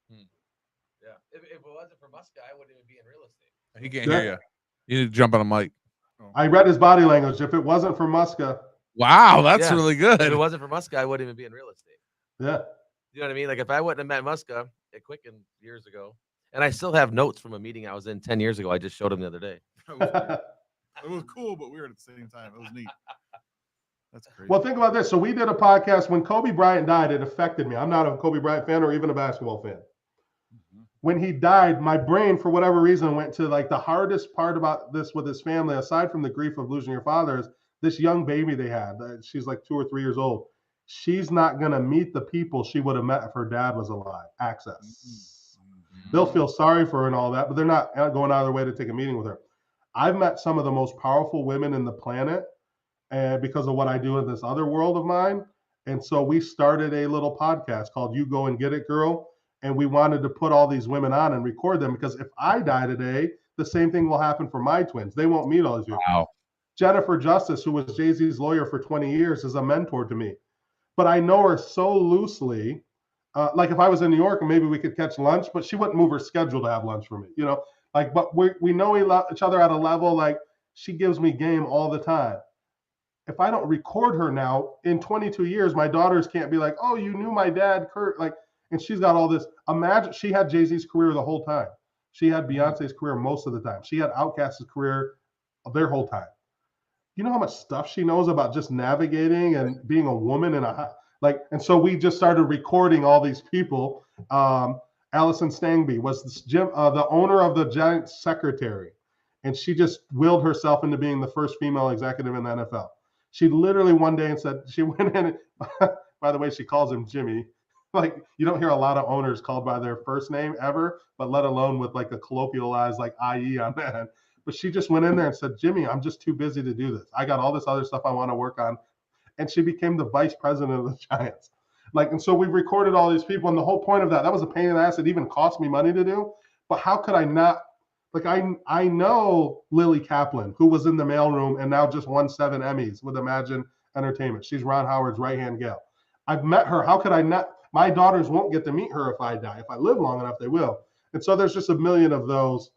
S2: Yeah. If it wasn't for Muska, I wouldn't even be in real estate.
S3: He can't hear you. You need to jump on a mic.
S4: I read his body language. If it wasn't for Muska.
S3: Wow, that's
S2: Yeah.
S3: really good.
S2: If it wasn't for Muska, I wouldn't even be in real estate.
S4: Yeah.
S2: You know what I mean? Like, if I wouldn't have met Muska at Quicken years ago, and I still have notes from a meeting I was in 10 years ago. I just showed him the other day.
S5: It was cool, but weird at the same time. It was neat. That's crazy.
S4: Well, think about this. So we did a podcast when Kobe Bryant died. It affected me. I'm not a Kobe Bryant fan or even a basketball fan.
S5: Mm-hmm.
S4: When he died, my brain, for whatever reason, went to like the hardest part about this with his family, aside from the grief of losing your father, is this young baby they had. She's like 2 or 3 years old. She's not going to meet the people she would have met if her dad was alive. Access.
S5: Mm-hmm.
S4: They'll feel sorry for her and all that, but they're not going out of their way to take a meeting with her. I've met some of the most powerful women in the planet, and because of what I do in this other world of mine. And so we started a little podcast called You Go and Get It, Girl. And we wanted to put all these women on and record them, because if I die today, the same thing will happen for my twins. They won't meet all these people.
S3: Wow.
S4: Jennifer Justice, who was Jay-Z's lawyer for 20 years, is a mentor to me. But I know her so loosely. Like if I was in New York and maybe we could catch lunch, but she wouldn't move her schedule to have lunch for me, you know? Like, but we know each other at a level, like she gives me game all the time. If I don't record her now, in 22 years, my daughters can't be like, oh, you knew my dad, Kurt. Like, and she's got all this. Imagine she had Jay-Z's career the whole time. She had Beyonce's career most of the time. She had Outkast's career their whole time. You know how much stuff she knows about just navigating and being a woman in a like. And so we just started recording all these people. Allison Stangby was the owner of the Giants secretary, and she just willed herself into being the first female executive in the NFL. She literally one day and said, she went in, by the way, she calls him Jimmy. Like, you don't hear a lot of owners called by their first name ever, but let alone with like a colloquialized like IE on that. But she just went in there and said, Jimmy, I'm just too busy to do this. I got all this other stuff I want to work on. And she became the vice president of the Giants. Like, and so we've recorded all these people. And the whole point of that was a pain in the ass. It even cost me money to do. But how could I not? Like, I know Lily Kaplan, who was in the mailroom and now just won 7 Emmys with Imagine Entertainment. She's Ron Howard's right-hand gal. I've met her. How could I not? My daughters won't get to meet her if I die. If I live long enough, they will. And so there's just a million of those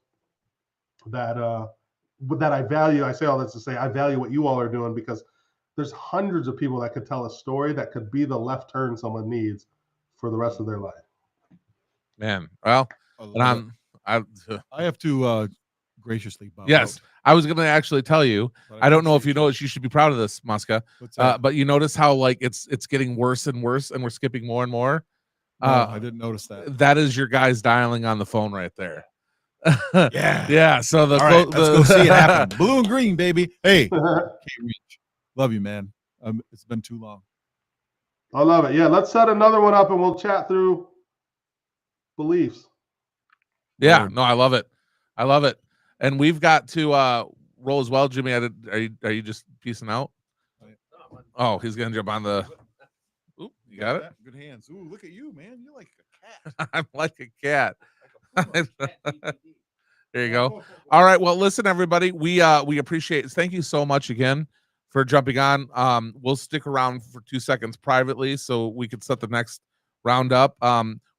S4: that I value. I say all this to say I value what you all are doing, because there's hundreds of people that could tell a story that could be the left turn someone needs for the rest of their life.
S3: Man, well, and I
S5: have to graciously bow
S3: yes,
S5: out.
S3: I was going to actually tell you. I don't know if you notice. You should be proud of this, Muska. But you notice how like it's getting worse and worse, and we're skipping more and more.
S5: No, I didn't notice that.
S3: That is your guys dialing on the phone right there.
S5: Yeah,
S3: yeah. So
S5: all right, let's go see it happen. Blue and green, baby. Hey, K-Reach, love you, man. It's been too long.
S4: I love it. Yeah, let's set another one up and we'll chat through beliefs.
S3: Yeah, no, I love it. I love it. And we've got to roll as well, Jimmy. Are you just peacing out? Oh, he's gonna jump on the. Ooh, you got it.
S5: Good hands. Ooh, look at you, man. You're like a cat.
S3: I'm like a cat. There you go. All right. Well, listen, everybody. We appreciate it. Thank you so much again for jumping on. We'll stick around for 2 seconds privately so we could set the next round up.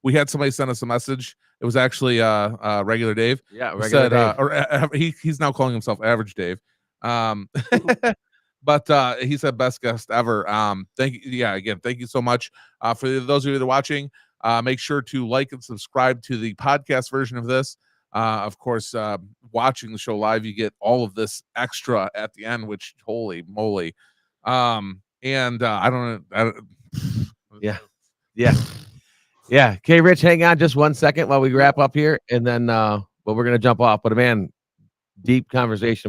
S3: We had somebody send us a message. It was actually regular Dave.
S2: Yeah, regular Dave.
S3: He's now calling himself Average Dave. But he said best guest ever. Thank you. Yeah, again, thank you so much. For those of you that are watching, make sure to like and subscribe to the podcast version of this. Of course, watching the show live, you get all of this extra at the end, which holy moly. And I don't know.
S2: Yeah. Okay, Rich, hang on just 1 second while we wrap up here, and then we're gonna jump off. But man, deep conversation.